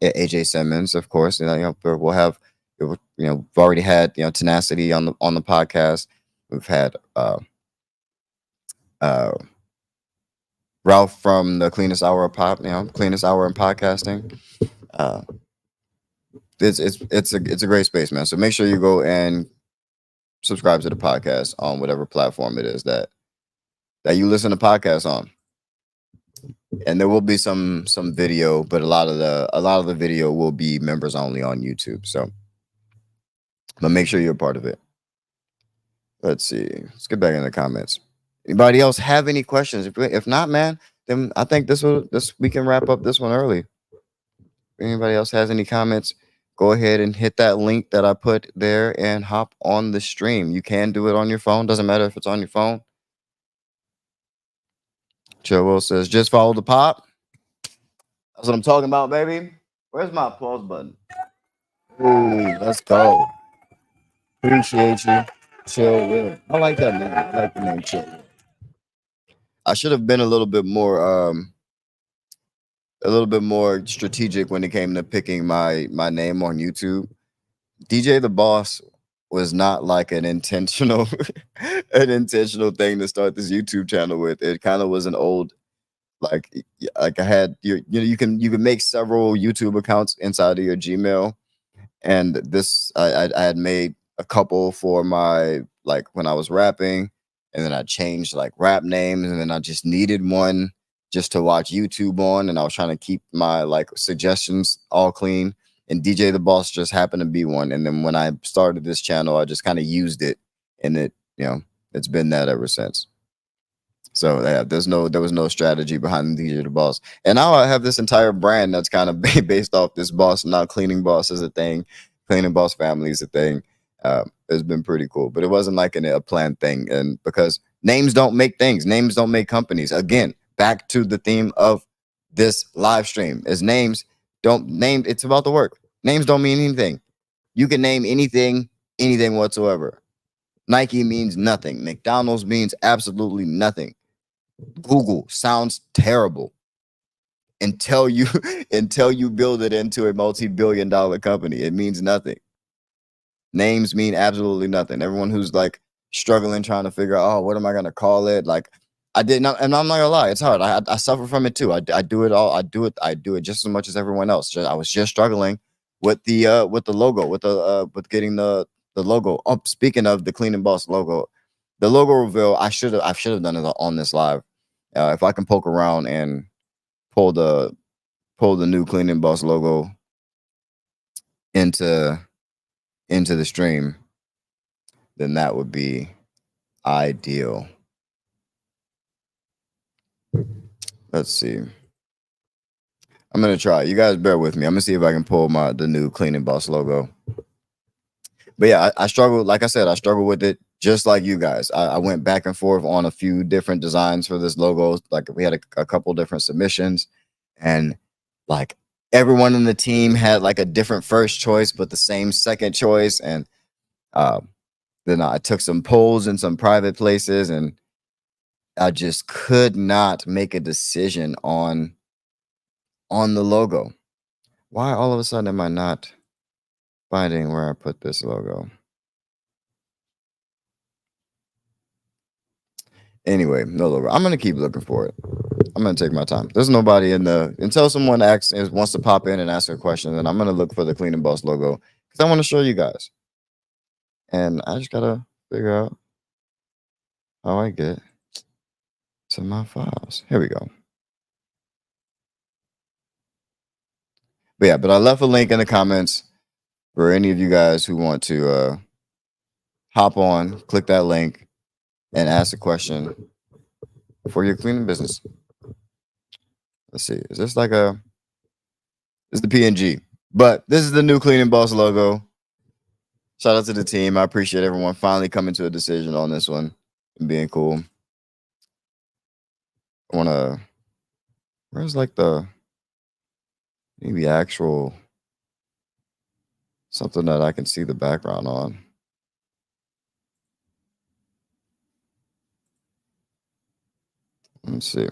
AJ Simmons, of course, you know, we'll have, you know, we've already had, you know, Tenacity on the podcast. We've had Ralph from the Cleanest Hour of Pop, you know, Cleanest Hour in Podcasting. It's a great space, man. So make sure you go and subscribe to the podcast on whatever platform it is that you listen to podcasts on. And there will be some video, but a lot of the video will be members only on YouTube. So, but make sure you're a part of it. Let's see. Let's get back in the comments. Anybody else have any questions? If not, man, then I think we can wrap up this one early. If anybody else has any comments, go ahead and hit that link that I put there and hop on the stream. You can do it on your phone. Doesn't matter if it's on your phone. Joel says, just follow the pop. That's what I'm talking about, baby. Where's my pause button? Ooh, let's go. Appreciate you. Chill Will. I like that name. I like the name Chill Will. I should have been a little bit more strategic when it came to picking my name on YouTube. DJtheBoss was not like an intentional thing to start this YouTube channel with. It kind of was an old, like I had you can make several YouTube accounts inside of your Gmail, and this I had made a couple for my, like, when I was rapping, and then I changed like rap names, and then I just needed one just to watch YouTube on, and I was trying to keep my like suggestions all clean, and DJtheBoss just happened to be one. And then when I started this channel, I just kind of used it, and it, you know, it's been that ever since. So yeah, there was no strategy behind DJtheBoss. And now I have this entire brand that's kind of based off this boss. Now Cleaning Boss is a thing. Cleaning Boss family is a thing. It's been pretty cool, but it wasn't like a planned thing. And because names don't make things, names don't make companies. Again, back to the theme of this live stream is it's about the work. Names don't mean anything. You can name anything whatsoever. Nike means nothing. McDonald's means absolutely nothing. Google sounds terrible until you build it into a multi-billion-dollar company. It means nothing. Names mean absolutely nothing. Everyone who's like struggling trying to figure out, oh, what am I gonna call it? Like, I did not, and I'm not gonna lie, it's hard. I suffer from it too. I do it all. I do it just as much as everyone else. I was just struggling with the logo, with getting the logo. Oh, speaking of the Cleaning Boss logo, the logo reveal, I should have done it on this live. If I can poke around and pull the new Cleaning Boss logo into the stream, then that would be ideal. Let's see. I'm gonna try. You guys bear with me. I'm gonna see if I can pull the new Cleaning Boss logo. But yeah, I struggled. Like I said, I struggled with it just like you guys. I went back and forth on a few different designs for this logo. Like, we had a couple different submissions, and like everyone in the team had like a different first choice, but the same second choice. And then I took some polls in some private places, and I just could not make a decision on the logo. Why all of a sudden am I not finding where I put this logo? Anyway, no logo. I'm gonna keep looking for it. I'm gonna take my time. There's nobody in the until someone wants to pop in and ask a question, then I'm gonna look for the Cleaning Boss logo because I want to show you guys. And I just gotta figure out how I get to my files. Here we go. But yeah, but I left a link in the comments for any of you guys who want to hop on, click that link, and ask a question for your cleaning business. Let's see. Is this like a? This is the PNG, but this is the new Cleaning Boss logo. Shout out to the team. I appreciate everyone finally coming to a decision on this one and being cool. I wanna. Where's like the maybe actual something that I can see the background on? Let's see.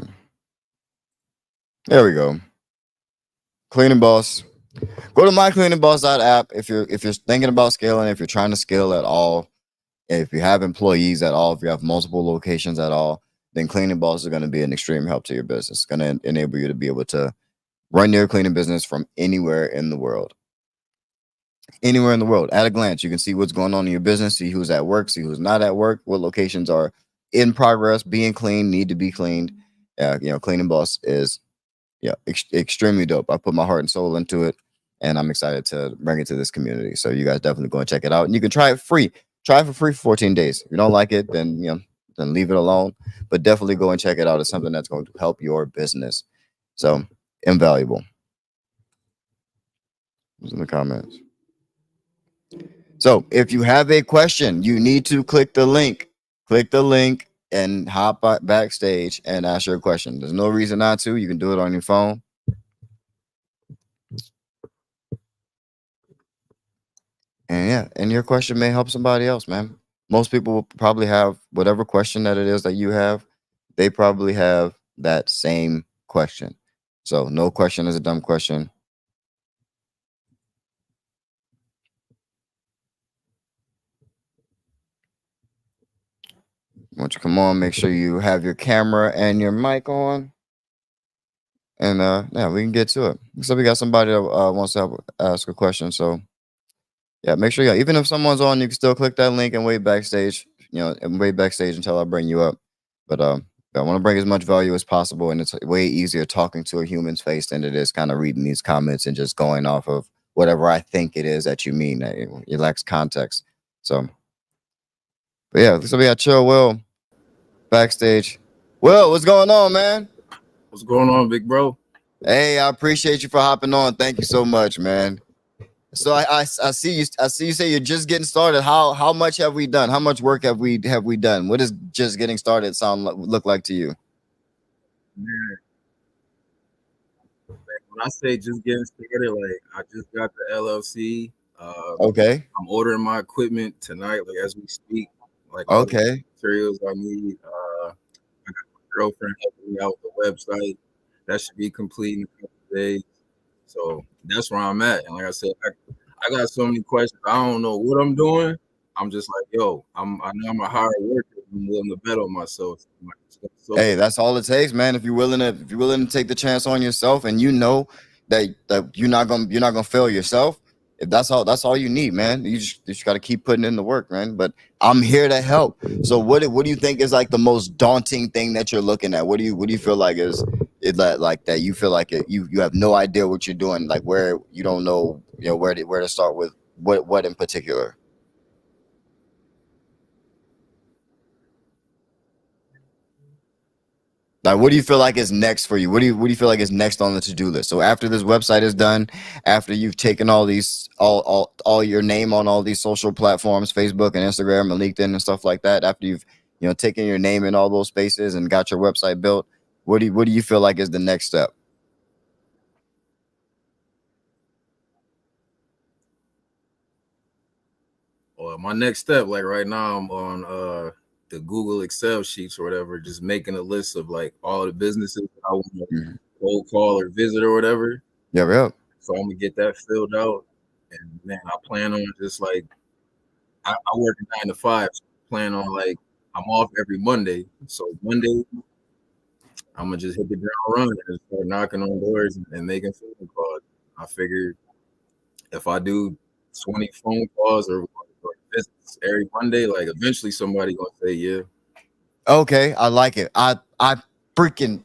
There we go. Cleaning Boss. Go to MyCleaningboss.app if you're thinking about scaling, if you're trying to scale at all, if you have employees at all, if you have multiple locations at all, then Cleaning Boss is going to be an extreme help to your business. It's going to enable you to be able to run your cleaning business from anywhere in the world. Anywhere in the world. At a glance, you can see what's going on in your business, see who's at work, see who's not at work, what locations are in progress, being cleaned, need to be cleaned. Cleaning Boss is extremely dope. I put my heart and soul into it, and I'm excited to bring it to this community. So you guys definitely go and check it out, and you can try it free. Try it for free for 14 days. If you don't like it, then then leave it alone. But definitely go and check it out. It's something that's going to help your business. So invaluable. Who's in the comments? So if you have a question, you need to click the link. Click the link and hop backstage and ask your question. There's no reason not to. You can do it on your phone. And your question may help somebody else, man. Most people will probably have whatever question that it is that you have. They probably have that same question. So no question is a dumb question. Once you come on, make sure you have your camera and your mic on. And we can get to it. So we got somebody that wants to ask a question. So yeah, make sure even if someone's on, you can still click that link and wait backstage. And wait backstage until I bring you up. But I want to bring as much value as possible, and it's way easier talking to a human's face than it is kind of reading these comments and just going off of whatever I think it is that you mean. It lacks context. So, but yeah, so we got Chill Will backstage. Will, what's going on, man? What's going on, big bro? Hey, I appreciate you for hopping on. Thank you so much, man. So I see you. I see you say you're just getting started. How much have we done? How much work have we done? What does just getting started look like to you? Man, when I say just getting started, like I just got the LLC. Okay. I'm ordering my equipment tonight, like as we speak. Like okay, materials I need. I got my girlfriend helping me out with the website. That should be complete in a couple of days. So that's where I'm at. And like I said, I got so many questions. I don't know what I'm doing. I'm just like, yo, I know I'm a hard worker. I'm willing to bet on myself. Hey, that's all it takes, man. If you're willing to take the chance on yourself, and you know that you're not gonna fail yourself. If that's all you need, man. You just got to keep putting in the work, man. But I'm here to help. So what do you think is like the most daunting thing that you're looking at? What do you feel like is it like that you feel like you have no idea what you're doing, like where you don't know, where to start with what in particular? Like, what do you feel like is next for you? What do you feel like is next on the to-do list? So after this website is done, after you've taken all these all your name on all these social platforms, Facebook and Instagram and LinkedIn and stuff like that, after you've taken your name in all those spaces and got your website built, what do you feel like is the next step? Well, my next step, like right now, I'm on the Google Excel sheets or whatever, just making a list of like all the businesses I want to cold call or visit or whatever. Yeah. So I'm gonna get that filled out, and man, I plan on just like I work a 9 to 5. So I plan on like I'm off every Monday. So Monday I'm gonna just hit the ground running and start knocking on doors and making phone calls. I figured if I do 20 phone calls or visits every Monday, like eventually somebody gonna say yeah. Okay, I like it. Freaking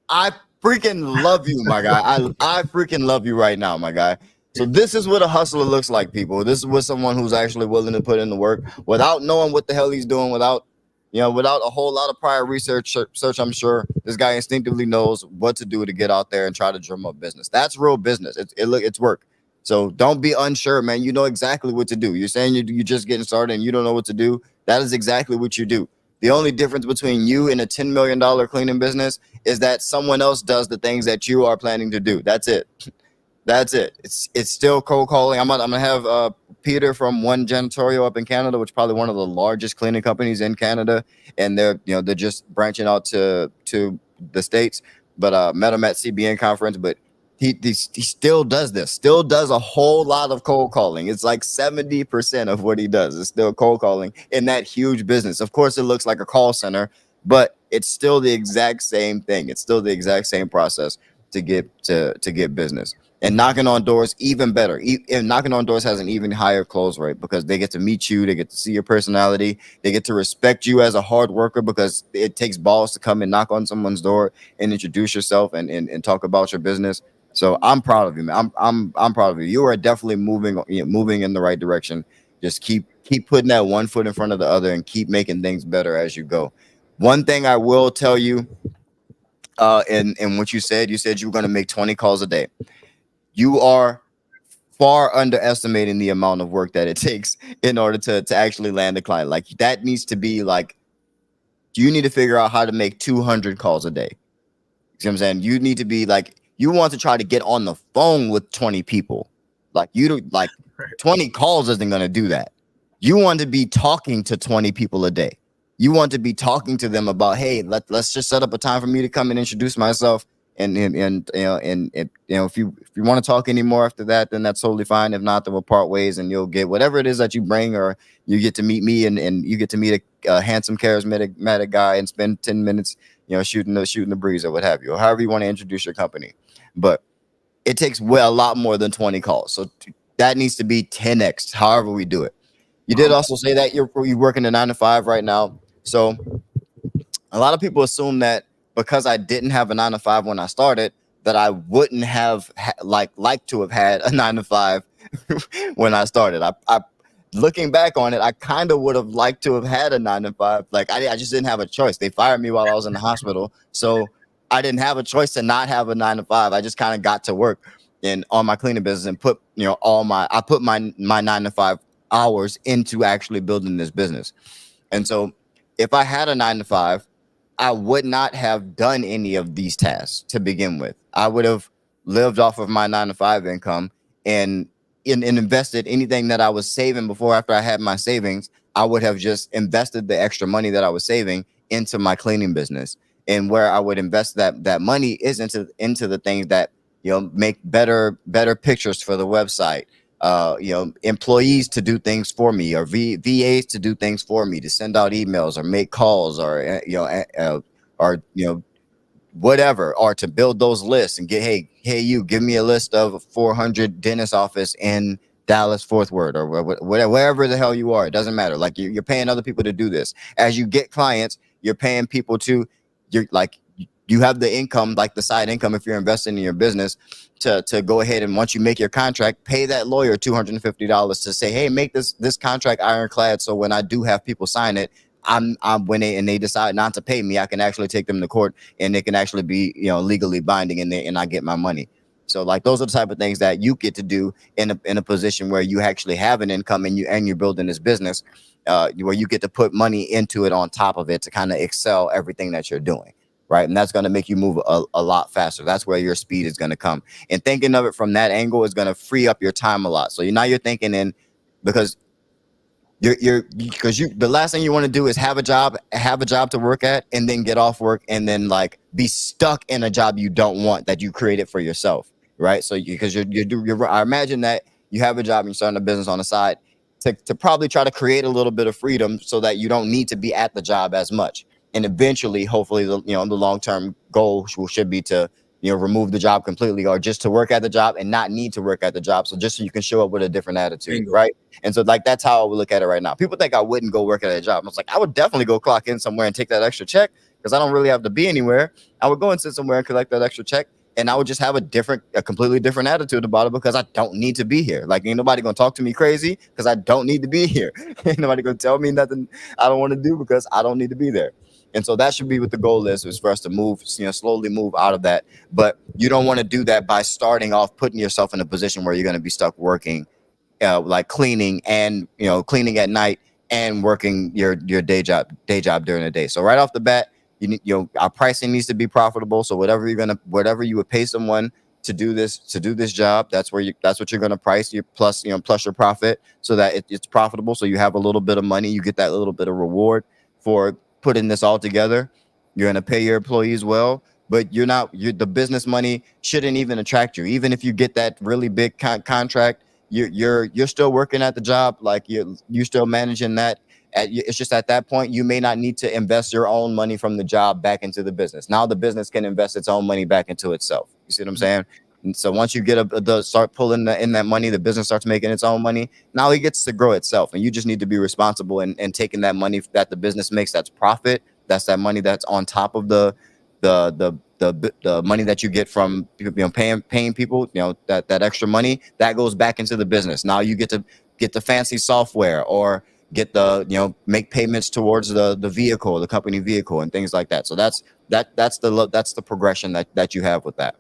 I freaking love you, my guy. I freaking love you right now, my guy. So this is what a hustler looks like, people. This is what someone who's actually willing to put in the work without knowing what the hell he's doing, without a whole lot of prior research. I'm sure this guy instinctively knows what to do to get out there and try to drum up business. That's real business. It's work. So don't be unsure, man. You know exactly what to do. You're saying you're just getting started and you don't know what to do. That is exactly what you do. The only difference between you and a $10 million cleaning business is that someone else does the things that you are planning to do. That's it. That's it. It's still cold calling. I'm gonna have Peter from One Janitorial up in Canada, which is probably one of the largest cleaning companies in Canada, and they're just branching out to the States. But met him at CBN conference. But he still does this. Still does a whole lot of cold calling. It's like 70% of what he does is still cold calling in that huge business. Of course, it looks like a call center, but it's still the exact same thing. It's still the exact same process to get business. And knocking on doors, even better. And knocking on doors has an even higher close rate because they get to meet you, they get to see your personality, they get to respect you as a hard worker because it takes balls to come and knock on someone's door and introduce yourself and talk about your business. So I'm proud of you, man. I'm proud of you. You are definitely moving in the right direction. Just keep putting that one foot in front of the other and keep making things better as you go. One thing I will tell you, in what you said you were going to make 20 calls a day. You are far underestimating the amount of work that it takes in order to actually land a client. Like that needs to be like, you need to figure out how to make 200 calls a day. You see what I'm saying? You need to be like, you want to try to get on the phone with 20 people. Like 20 calls isn't going to do that. You want to be talking to 20 people a day. You want to be talking to them about, hey, let's just set up a time for me to come and introduce myself. And if you want to talk anymore after that, then that's totally fine. If not, then we'll part ways and you'll get whatever it is that you bring, or you get to meet me and you get to meet a handsome, charismatic guy and spend 10 minutes, shooting the breeze or what have you, or however you want to introduce your company. But it takes a lot more than 20 calls. So that needs to be 10x, however we do it. You did also say that you're working a 9 to 5 right now. So a lot of people assume that because I didn't have a 9 to 5 when I started, that I wouldn't have liked to have had a 9 to 5 when I started. I looking back on it, I kind of would have liked to have had a 9 to 5. Like I just didn't have a choice. They fired me while I was in the hospital, so I didn't have a choice to not have a 9 to 5. I just kind of got to work on my cleaning business and put my 9 to 5 hours into actually building this business. And so if I had a 9 to 5, I would not have done any of these tasks to begin with. I would have lived off of my 9 to 5 income and invested anything that I was saving before. After I had my savings, I would have just invested the extra money that I was saving into my cleaning business. And where I would invest that money is into the things that make better pictures for the website. Employees to do things for me, or VAs to do things for me, to send out emails or make calls, or whatever, or to build those lists and get, hey, you give me a list of 400 dentist office in Dallas, Fort Worth, or wherever the hell you are. It doesn't matter. Like you're paying other people to do this. As you get clients, you're paying people you have the income, like the side income, if you're investing in your business, to go ahead and once you make your contract, pay that lawyer $250 to say, hey, make this contract ironclad, so when I do have people sign it, when they decide not to pay me, I can actually take them to court and it can actually be legally binding, and I get my money. So like those are the type of things that you get to do in a position where you actually have an income and you're building this business, where you get to put money into it on top of it to kind of excel everything that you're doing. Right. And that's going to make you move a lot faster. That's where your speed is going to come. And thinking of it from that angle is going to free up your time a lot. So you're thinking because the last thing you want to do is have a job to work at and then get off work and then like be stuck in a job you don't want, that you created for yourself. right? So because I imagine that you have a job and you're starting a business on the side to probably try to create a little bit of freedom so that you don't need to be at the job as much. And eventually, hopefully, the long-term goal should be to remove the job completely, or just to work at the job and not need to work at the job. So just so you can show up with a different attitude, right? And so like that's how I would look at it right now. People think I wouldn't go work at a job. I was like, I would definitely go clock in somewhere and take that extra check because I don't really have to be anywhere. I would go and sit somewhere and collect that extra check. And I would just have a completely different attitude about it because I don't need to be here. Like, ain't nobody gonna talk to me crazy because I don't need to be here. Ain't nobody gonna tell me nothing I don't want to do because I don't need to be there. And so that should be what the goal is for us to move, slowly move out of that. But you don't want to do that by starting off putting yourself in a position where you're going to be stuck working, like cleaning and cleaning at night and working your day job during the day. So right off the bat, our pricing needs to be profitable. So whatever you would pay someone to do this job, that's what you're going to price plus your profit so that it's profitable. So you have a little bit of money, you get that little bit of reward for putting this all together. You're going to pay your employees well, but the business money shouldn't even attract you. Even if you get that really big contract, you're still working at the job. Like you're still managing that. It's just at that point, you may not need to invest your own money from the job back into the business. Now the business can invest its own money back into itself. You see what I'm saying? And so once you start pulling in that money, the business starts making its own money. Now it gets to grow itself, and you just need to be responsible and taking that money that the business makes. That's profit. That's that money that's on top of the money that you get from paying people. That extra money that goes back into the business. Now you get the fancy software or get make payments towards the vehicle, the company vehicle, and things like that. So that's the progression that you have with that.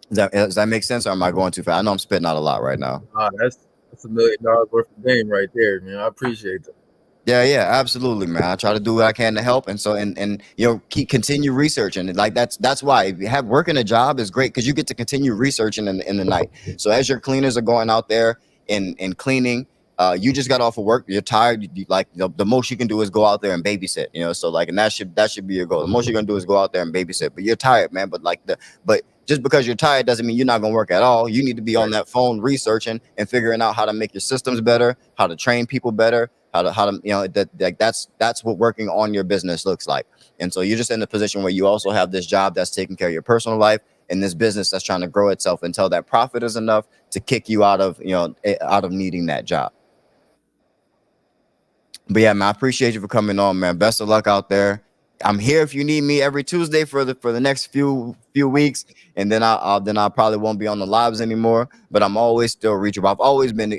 Does that make sense, or am I going too fast? I know I'm spitting out a lot right now. That's $1 million worth of game right there, man. I appreciate that. Yeah, absolutely, man. I try to do what I can to help, and so and continue researching. Like that's why working a job is great because you get to continue researching in the night. So as your cleaners are going out there and cleaning, you just got off of work, you're tired. The most you can do is go out there and babysit. So and that should be your goal. The most you're gonna do is go out there and babysit. But you're tired, man. But just because you're tired doesn't mean you're not gonna work at all. You need to be on that phone researching and figuring out how to make your systems better, how to train people better, how to that's what working on your business looks like. And so you're just in a position where you also have this job that's taking care of your personal life and this business that's trying to grow itself until that profit is enough to kick you out of needing that job. But yeah, man, I appreciate you for coming on, man. Best of luck out there. I'm here if you need me every Tuesday for the next few weeks, and then I probably won't be on the lives anymore. But I'm always still reachable. I've always been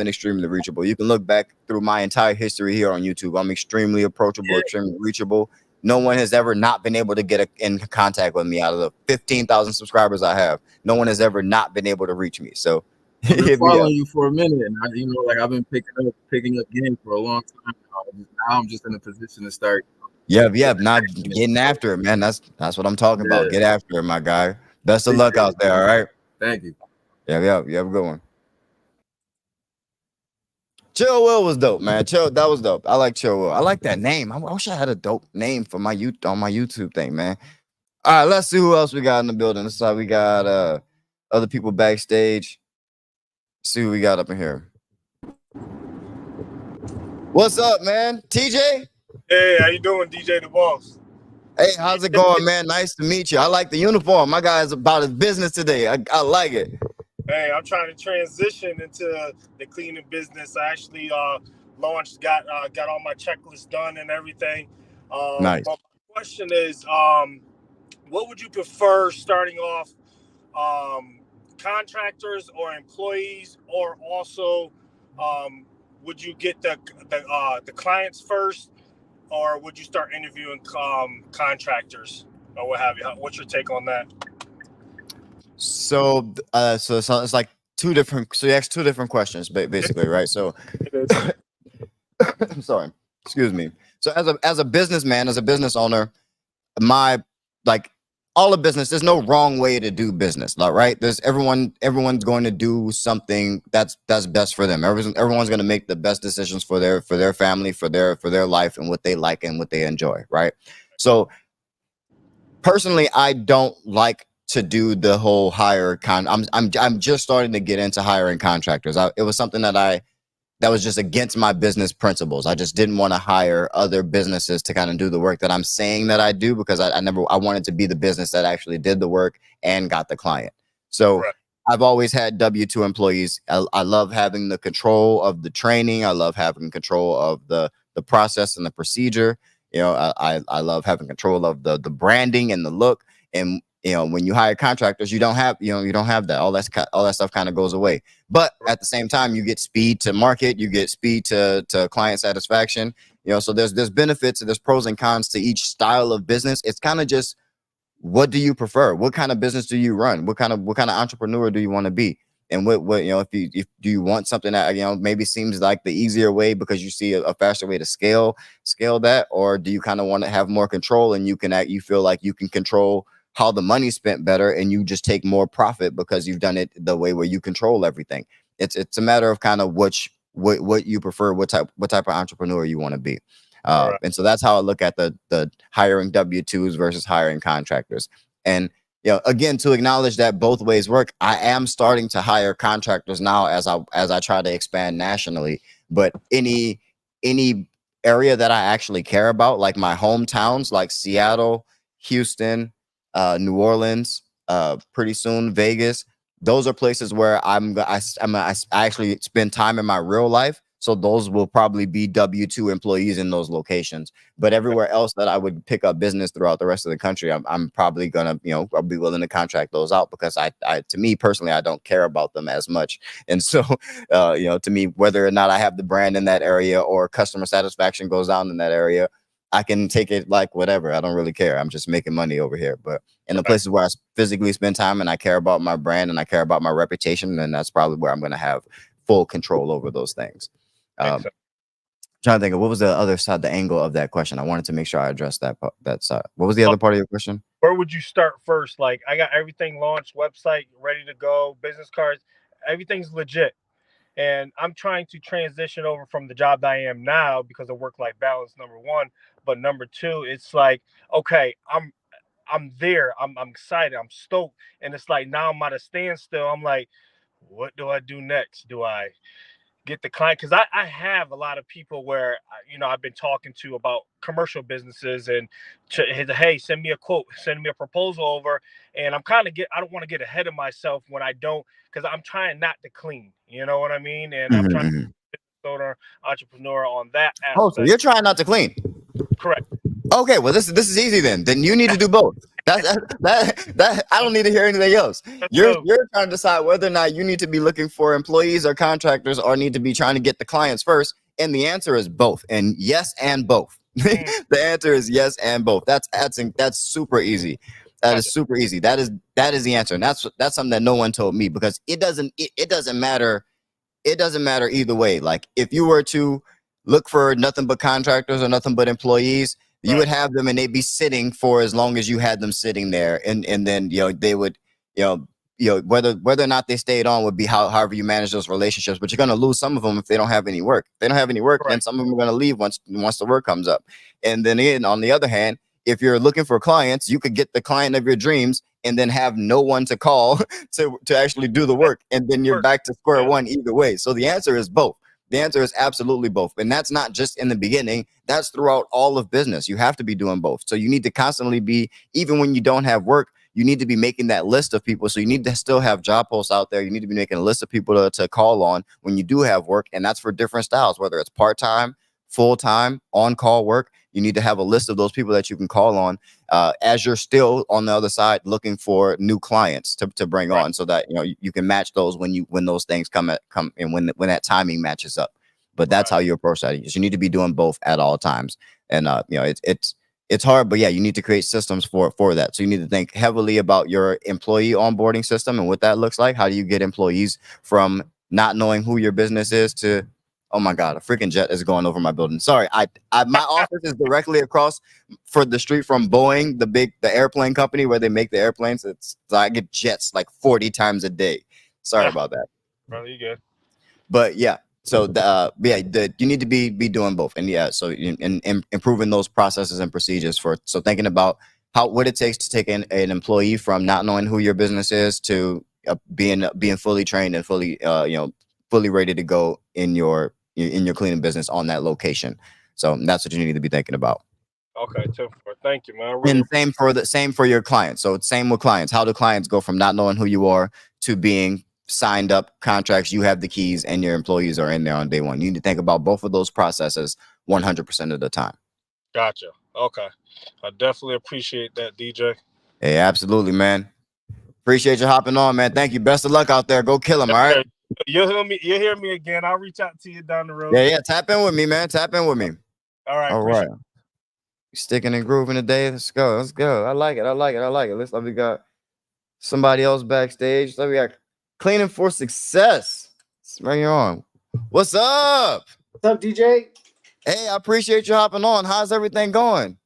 extremely reachable. You can look back through my entire history here on YouTube. I'm extremely approachable, extremely reachable. No one has ever not been able to get in contact with me out of the 15,000 subscribers I have. No one has ever not been able to reach me. So I've been following you for a minute, and I've been picking up game for a long time. Now I'm just in a position to start. Yeah, not getting after it, man. That's what I'm talking about. Get after it, my guy. Best of luck out there. All right. Thank you. Yeah. You have a good one. Chill Will was dope, man. That was dope. I like Chill Will. I like that name. I wish I had a dope name for my YouTube thing, man. All right, let's see who else we got in the building. This side we got other people backstage. Let's see who we got up in here. What's up, man? TJ? Hey, how you doing, DJtheBoss? Hey, how's it going, man? Nice to meet you. I like the uniform. My guy is about his business today. I like it. Hey, I'm trying to transition into the cleaning business. I actually got all my checklists done and everything. Nice. But my question is, what would you prefer starting off, contractors or employees, or also would you get the clients first, or would you start interviewing contractors or what have you? What's your take on that? So it's like two different. So you asked two different questions, basically, right? So I'm sorry. Excuse me. So as a businessman, as a business owner, all of business, there's no wrong way to do business, right? Everyone's going to do something that's best for them. Everyone's going to make the best decisions for their family, for their life, and what they like and what they enjoy, right? So personally, I don't like to do the whole I'm just starting to get into hiring contractors. It was something that was just against my business principles. I just didn't want to hire other businesses to kind of do the work that I'm saying that I do, because I wanted to be the business that actually did the work and got the client. So Right. I've always had W-2 employees. I love having the control of the training. I love having control of the process and the procedure. You know, I love having control of the branding and the look. And you know, when you hire contractors, you don't have that. All that stuff kind of goes away. But at the same time, you get speed to market, you get speed to client satisfaction. You know, so there's benefits, there's pros and cons to each style of business. It's kind of just, what do you prefer? What kind of business do you run? What kind of entrepreneur do you want to be? And what you know, if do you want something that, you know, maybe seems like the easier way because you see a faster way to scale that, or do you kind of want to have more control and you feel like you can control how the money's spent better and you just take more profit because you've done it the way where you control everything? It's a matter of kind of what you prefer, what type of entrepreneur you want to be. Right. And so that's how I look at the hiring W-2s versus hiring contractors. And you know, again, to acknowledge that both ways work, I am starting to hire contractors now as I try to expand nationally. But any area that I actually care about, like my hometowns, like Seattle, Houston, New Orleans, pretty soon Vegas, those are places where I actually spend time in my real life. So those will probably be W-2 employees in those locations. But everywhere else that I would pick up business throughout the rest of the country, I'm probably gonna, you know, I'll be willing to contract those out because I to me personally, I don't care about them as much. And so, you know, to me, whether or not I have the brand in that area or customer satisfaction goes down in that area, I can take it like whatever. I don't really care. I'm just making money over here. But in the places where I physically spend time and I care about my brand and I care about my reputation, then that's probably where I'm going to have full control over those things. Trying to think of what was the other side, the angle of that question. I wanted to make sure I addressed that side. What was the other part of your question? Where would you start first? Like, I got everything launched, website ready to go, business cards, everything's legit. And I'm trying to transition over from the job that I am now because of work-life balance, number one. But number two, it's like, okay, I'm there. I'm excited. I'm stoked. And it's like, now I'm at a standstill. I'm like, what do I do next? Do I get the client? Because I have a lot of people where, you know, I've been talking to about commercial businesses and hey, send me a quote, send me a proposal over. And I don't want to get ahead of myself when I don't, because I'm trying not to clean, you know what I mean? And I'm trying to be an entrepreneur on that aspect. Oh, so you're trying not to clean. Correct. Okay, well this is easy then. Then you need to do both. That I don't need to hear anything else. You're trying to decide whether or not you need to be looking for employees or contractors or need to be trying to get the clients first. And the answer is both. And yes, and both. The answer is yes and both. That's super easy. That is super easy. That is the answer. And that's something that no one told me, because it doesn't matter. It doesn't matter either way. Like if you were to look for nothing but contractors or nothing but employees, you would have them and they'd be sitting for as long as you had them sitting there. And then, you know, they would, you know, whether or not they stayed on would be however you manage those relationships, but you're going to lose some of them if they don't have any work. If they don't have any work, then some of them are going to leave once the work comes up. And then again, on the other hand, if you're looking for clients, you could get the client of your dreams and then have no one to call to actually do the work. And then you're back to square one either way. So the answer is both. The answer is absolutely both. And that's not just in the beginning. That's throughout all of business. You have to be doing both. So you need to constantly be, even when you don't have work, you need to be making that list of people. So you need to still have job posts out there. You need to be making a list of people to call on when you do have work. And that's for different styles, whether it's part-time, full-time, on-call work. You need to have a list of those people that you can call on as you're still on the other side looking for new clients to bring on, so that, you know, you can match those when those things come and when that timing matches up. But that's how you approach that. You need to be doing both at all times. And you know, it's hard, but yeah, you need to create systems for that. So you need to think heavily about your employee onboarding system and what that looks like. How do you get employees from not knowing who your business is to, oh my God, a freaking jet is going over my building. Sorry, my office is directly across for the street from Boeing, the airplane company where they make the airplanes. So I get jets like 40 times a day. Sorry about that. Bro, you good? But yeah, so you need to be doing both, and yeah, so in improving those processes and procedures so thinking about what it takes to take an employee from not knowing who your business is to being fully trained and fully fully ready to go in your cleaning business on that location. So that's what you need to be thinking about. Okay, 10-4. Thank you, man. Really And same for your clients. So it's same with clients. How do clients go from not knowing who you are to being signed up contracts? You have the keys and your employees are in there on day one. You need to think about both of those processes 100% of the time. Gotcha. Okay. I definitely appreciate that, DJ. Hey, absolutely, man. Appreciate you hopping on, man. Thank you. Best of luck out there. Go kill him, all right? You'll hear me again. I'll reach out to you down the road. Yeah. Tap in with me, man. Tap in with me. All right. All right. Sticking and grooving today. Let's go. I like it. Let me got somebody else backstage. Let me got Cleaning for Success. Bring you on. What's up? What's up, DJ? Hey, I appreciate you hopping on. How's everything going?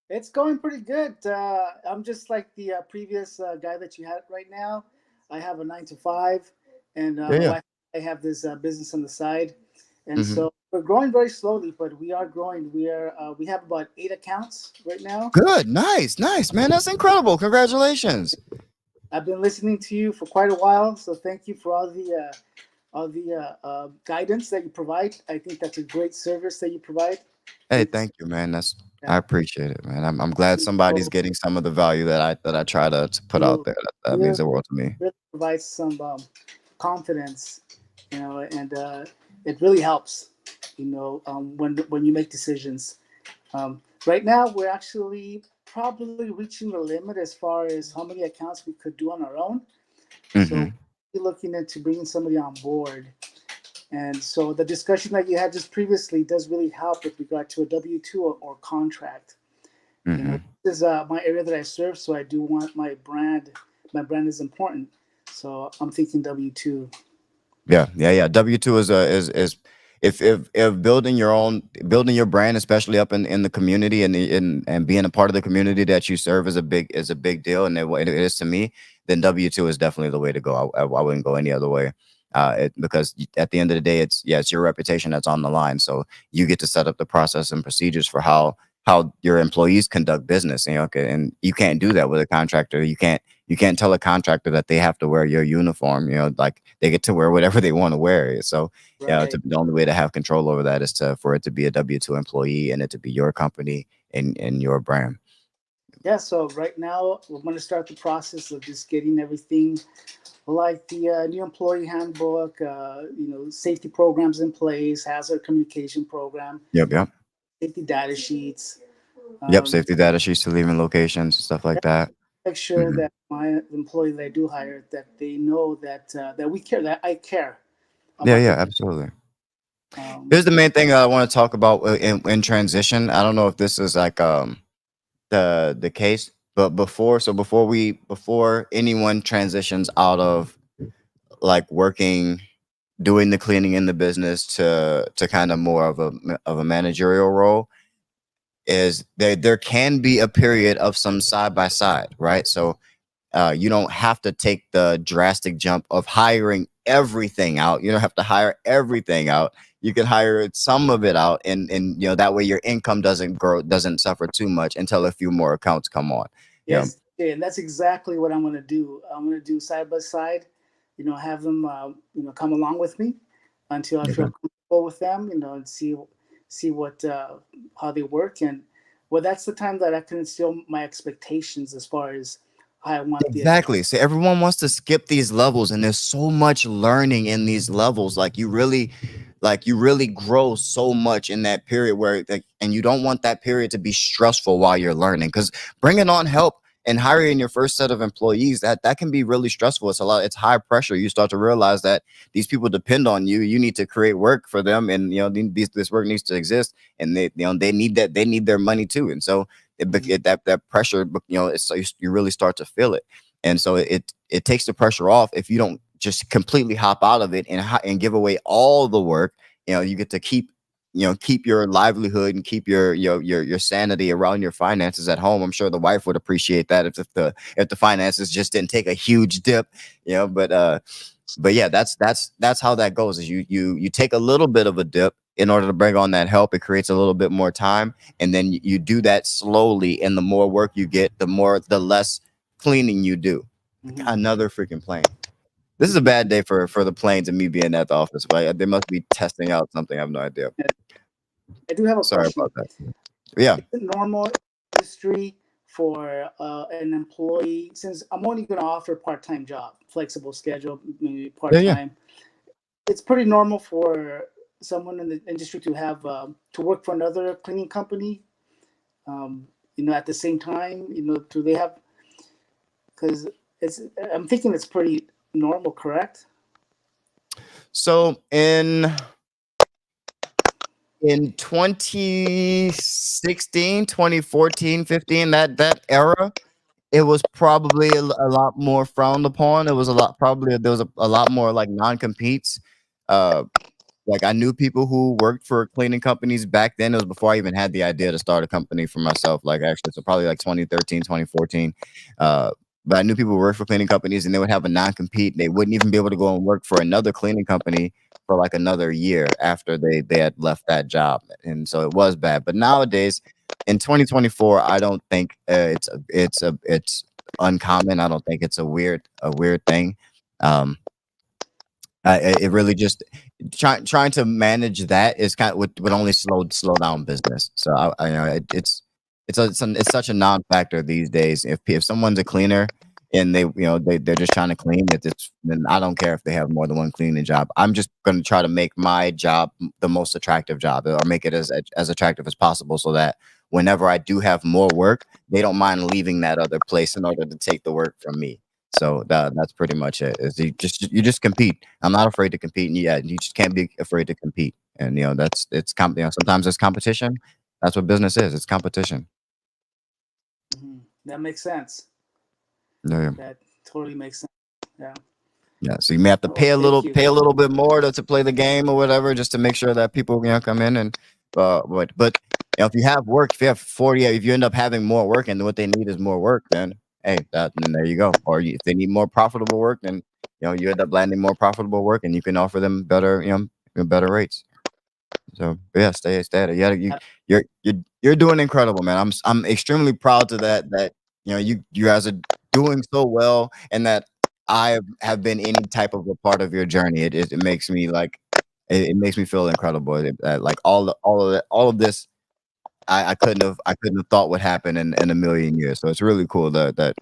It's going pretty good. I'm just like the previous guy that you had right now. I have a 9-to-5, and my wife, I have this business on the side, and so we're growing very slowly, but we are growing. We have about 8 accounts right now. Good, nice, man. That's incredible. Congratulations. I've been listening to you for quite a while, so thank you for all the guidance that you provide. I think that's a great service that you provide. Hey, thank you, man. I appreciate it, man. I'm glad somebody's getting some of the value that I try to put out there. That means the world to me. Really provides some confidence, and it really helps, when you make decisions. Right now, we're actually probably reaching the limit as far as how many accounts we could do on our own. So we're looking into bringing somebody on board. And so the discussion that you had just previously does really help with regard to a W-2 or contract. This is my area that I serve, so I do want my brand. My brand is important, so I'm thinking W-2. Yeah. W-2 is if building your brand, especially up in the community and being a part of the community that you serve is a big deal, and it is to me. Then W-2 is definitely the way to go. I wouldn't go any other way. Because at the end of the day, it's your reputation that's on the line. So you get to set up the process and procedures for how your employees conduct business. And you can't do that with a contractor. You can't tell a contractor that they have to wear your uniform. Like they get to wear whatever they want to wear. So the only way to have control over that is for it to be a W-2 employee and it to be your company and your brand. Yeah. So right now we're going to start the process of just getting everything, like the new employee handbook, safety programs in place, hazard communication program. Yep. Safety data sheets. Safety data sheets to leaving locations, stuff like that. Make sure that my employee that I do hire, that they know that we care, that I care. Yeah, absolutely. Here's the main thing I want to talk about in transition. I don't know if this is like the case. But before anyone transitions out of like doing the cleaning in the business to kind of more of a managerial role, is there can be a period of some side by side, right? So you don't have to take the drastic jump of hiring everything out. You don't have to hire everything out. You can hire some of it out, and that way your income doesn't suffer too much until a few more accounts come on. Yes, and that's exactly what I'm going to do. I'm going to do side by side, have them, come along with me until I feel comfortable with them, and see what, how they work. And that's the time that I can instill my expectations as far as how I want exactly. So everyone wants to skip these levels, and there's so much learning in these levels. Like you really grow so much in that period and you don't want that period to be stressful while you're learning, because bringing on help and hiring your first set of employees, that can be really stressful. It's high pressure. You start to realize that these people depend on you. You need to create work for them, and this work needs to exist, and they need that. They need their money too, and so that pressure, you really start to feel it, and so it takes the pressure off if you don't just completely hop out of it and give away all the work. You get to keep your livelihood and keep your sanity around your finances at home. I'm sure the wife would appreciate that if the finances just didn't take a huge dip, but yeah, that's how that goes. Is you take a little bit of a dip in order to bring on that help, it creates a little bit more time, and then you do that slowly. And the more work you get, the less cleaning you do. Another freaking plane. This is a bad day for the planes and me being at the office. But they must be testing out something. I have no idea. I do have a Sorry question. about that. Yeah. Is it normal industry for an employee, since I'm only going to offer part-time job, flexible schedule, maybe part-time, it's pretty normal for someone in the industry to have to work for another cleaning company, at the same time, do they have, because I'm thinking it's pretty normal, correct? So in 2016, 2014, 15, that era, it was probably a lot more frowned upon. It was there was a lot more like non-competes. Like I knew people who worked for cleaning companies back then. It was before I even had the idea to start a company for myself. Like actually, so probably like 2013, 2014. But I knew people who worked for cleaning companies, and they would have a non-compete. They wouldn't even be able to go and work for another cleaning company for like another year after they had left that job. And so it was bad. But nowadays, in 2024, I don't think it's uncommon. I don't think it's a weird thing. It really just trying to manage that is kind of would only slow down business. So it's such a non-factor these days. If someone's a cleaner and they're just trying to clean, then I don't care if they have more than one cleaning job. I'm just going to try to make my job the most attractive job, or make it as attractive as possible, so that whenever I do have more work, they don't mind leaving that other place in order to take the work from me. So that's pretty much it. Is you just compete. I'm not afraid to compete, and you just can't be afraid to compete. And sometimes there's competition. That's what business is. It's competition. That makes sense. Yeah. That totally makes sense. Yeah. Yeah. So you may have to pay a little bit more to play the game or whatever, just to make sure that people come in and but if you have work, if you have 40, if you end up having more work and what they need is more work, then hey, then there you go. Or if they need more profitable work, then you end up landing more profitable work, and you can offer them better better rates. So yeah, stay at it. You're doing incredible, man. I'm extremely proud to that you guys are doing so well, and that I have been any type of a part of your journey. It makes me it makes me feel incredible. Like all of this, I couldn't have thought would happen in a million years. So it's really cool that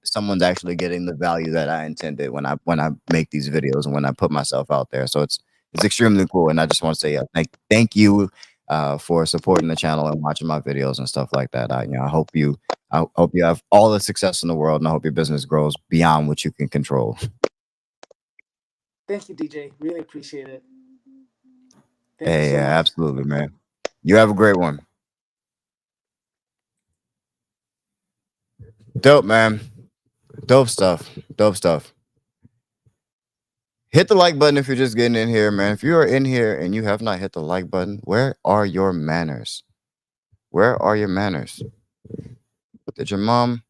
someone's actually getting the value that I intended when I make these videos and when I put myself out there. So it's extremely cool, and I just want to say thank you for supporting the channel and watching my videos and stuff like that. I hope you have all the success in the world, and I hope your business grows beyond what you can control. Thank you, DJ. Really appreciate it. Hey, yeah, absolutely, man. You have a great one. Dope, man. Dope stuff. Hit the like button if you're just getting in here, man. If you are in here and you have not hit the like button, where are your manners? Where are your manners? Has your mom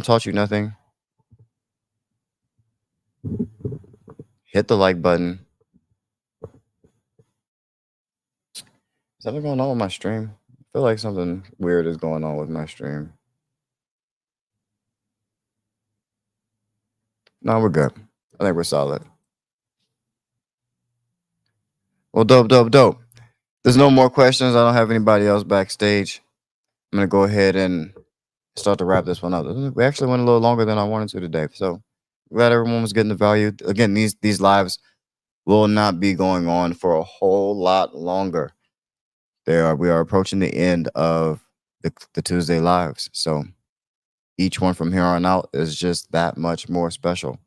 taught you nothing? Hit the like button. Is something going on with my stream? I feel like something weird is going on with my stream. No, we're good. I think we're solid. Well, dope. There's no more questions. I don't have anybody else backstage. I'm going to go ahead and start to wrap this one up. We actually went a little longer than I wanted to today. So glad everyone was getting the value. Again, these lives will not be going on for a whole lot longer. We are approaching the end of the Tuesday lives. So each one from here on out is just that much more special,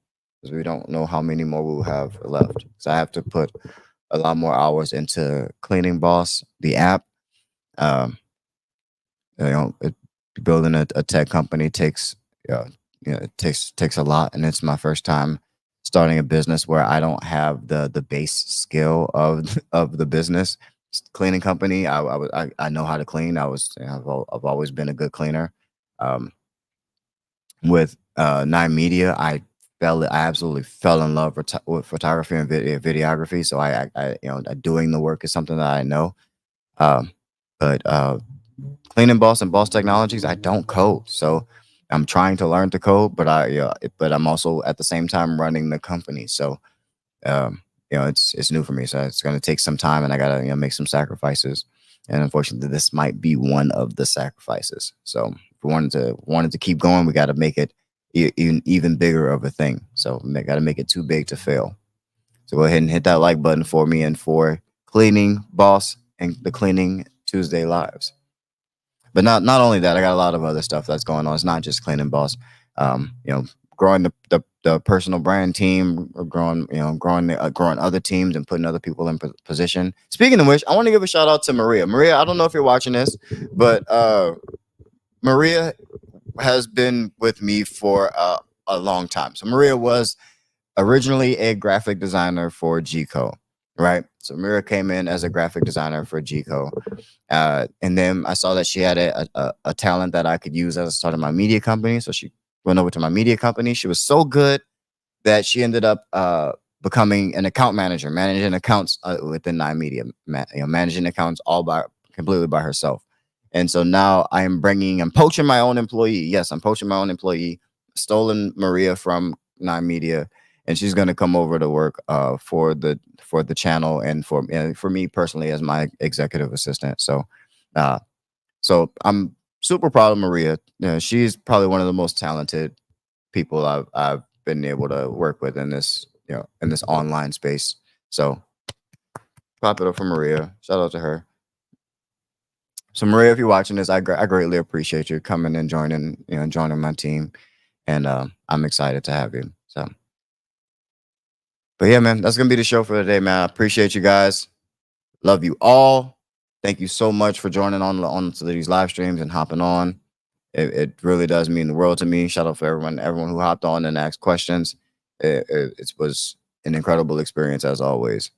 because we don't know how many more we'll have left. So I have to put a lot more hours into Cleaning Boss, the app. Building a tech company takes it takes a lot, and it's my first time starting a business where I don't have the base skill of the business. Cleaning company, I know how to clean. I've always been a good cleaner. With 9 Media, I I absolutely fell in love with photography and videography. So doing the work is something that I know. Um, but Cleaning Boss and Boss Technologies, I don't code, so I'm trying to learn to code, but but I'm also at the same time running the company. So it's new for me. So it's going to take some time, and I gotta make some sacrifices. And unfortunately, this might be one of the sacrifices. So if we wanted to keep going, we got to make it even bigger of a thing. So we got to make it too big to fail. So go ahead and hit that like button for me and for Cleaning Boss and the Cleaning Tuesday Lives. But not only that, I got a lot of other stuff that's going on. It's not just Cleaning Boss. Growing the personal brand team, growing other teams and putting other people in position. Speaking of which, I want to give a shout out to Maria. Maria, I don't know if you're watching this, but Maria has been with me for a long time. So Maria was originally a graphic designer for GCO, right? So Maria came in as a graphic designer for GCO. And then I saw that she had a talent that I could use as I started my media company. So she went over to my media company. She was so good that she ended up becoming an account manager, managing accounts within Nine Media, managing accounts completely by herself. And so now I'm poaching my own employee. Yes, I'm poaching my own employee, stolen Maria from Nine Media, and she's going to come over to work for the channel and for me personally as my executive assistant. So I'm super proud of Maria. She's probably one of the most talented people I've been able to work with in this online space. So clap it up for Maria. Shout out to her. So Maria, if you're watching this, I greatly appreciate you coming and joining my team, and I'm excited to have you. So, but yeah, man, that's gonna be the show for today, man. I appreciate you guys. Love you all. Thank you so much for joining on to these live streams and hopping on. It really does mean the world to me. Shout out for everyone who hopped on and asked questions. It was an incredible experience as always.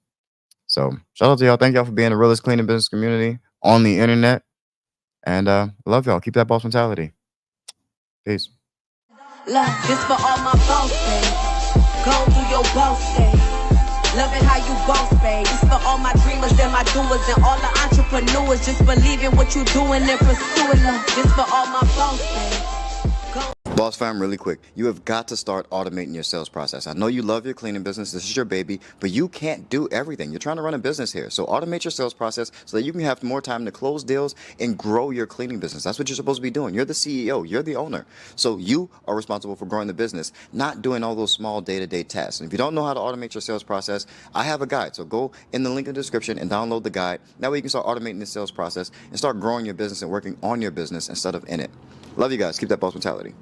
So shout out to y'all. Thank y'all for being the realest cleaning business community on the internet. And love y'all. Keep that boss mentality. Peace. Look, this for all my boss days. Go through your boss days. Love it how you boss, babe. This for all my dreamers and my doers and all the entrepreneurs. Just believe in what you're doing and pursuing them. This for all my boss days. Boss fam, really quick, you have got to start automating your sales process. I know you love your cleaning business. This is your baby, but you can't do everything. You're trying to run a business here. So automate your sales process so that you can have more time to close deals and grow your cleaning business. That's what you're supposed to be doing. You're the CEO. You're the owner. So you are responsible for growing the business, not doing all those small day-to-day tasks. And if you don't know how to automate your sales process, I have a guide. So go in the link in the description and download the guide. That way you can start automating the sales process and start growing your business and working on your business instead of in it. Love you guys. Keep that boss mentality.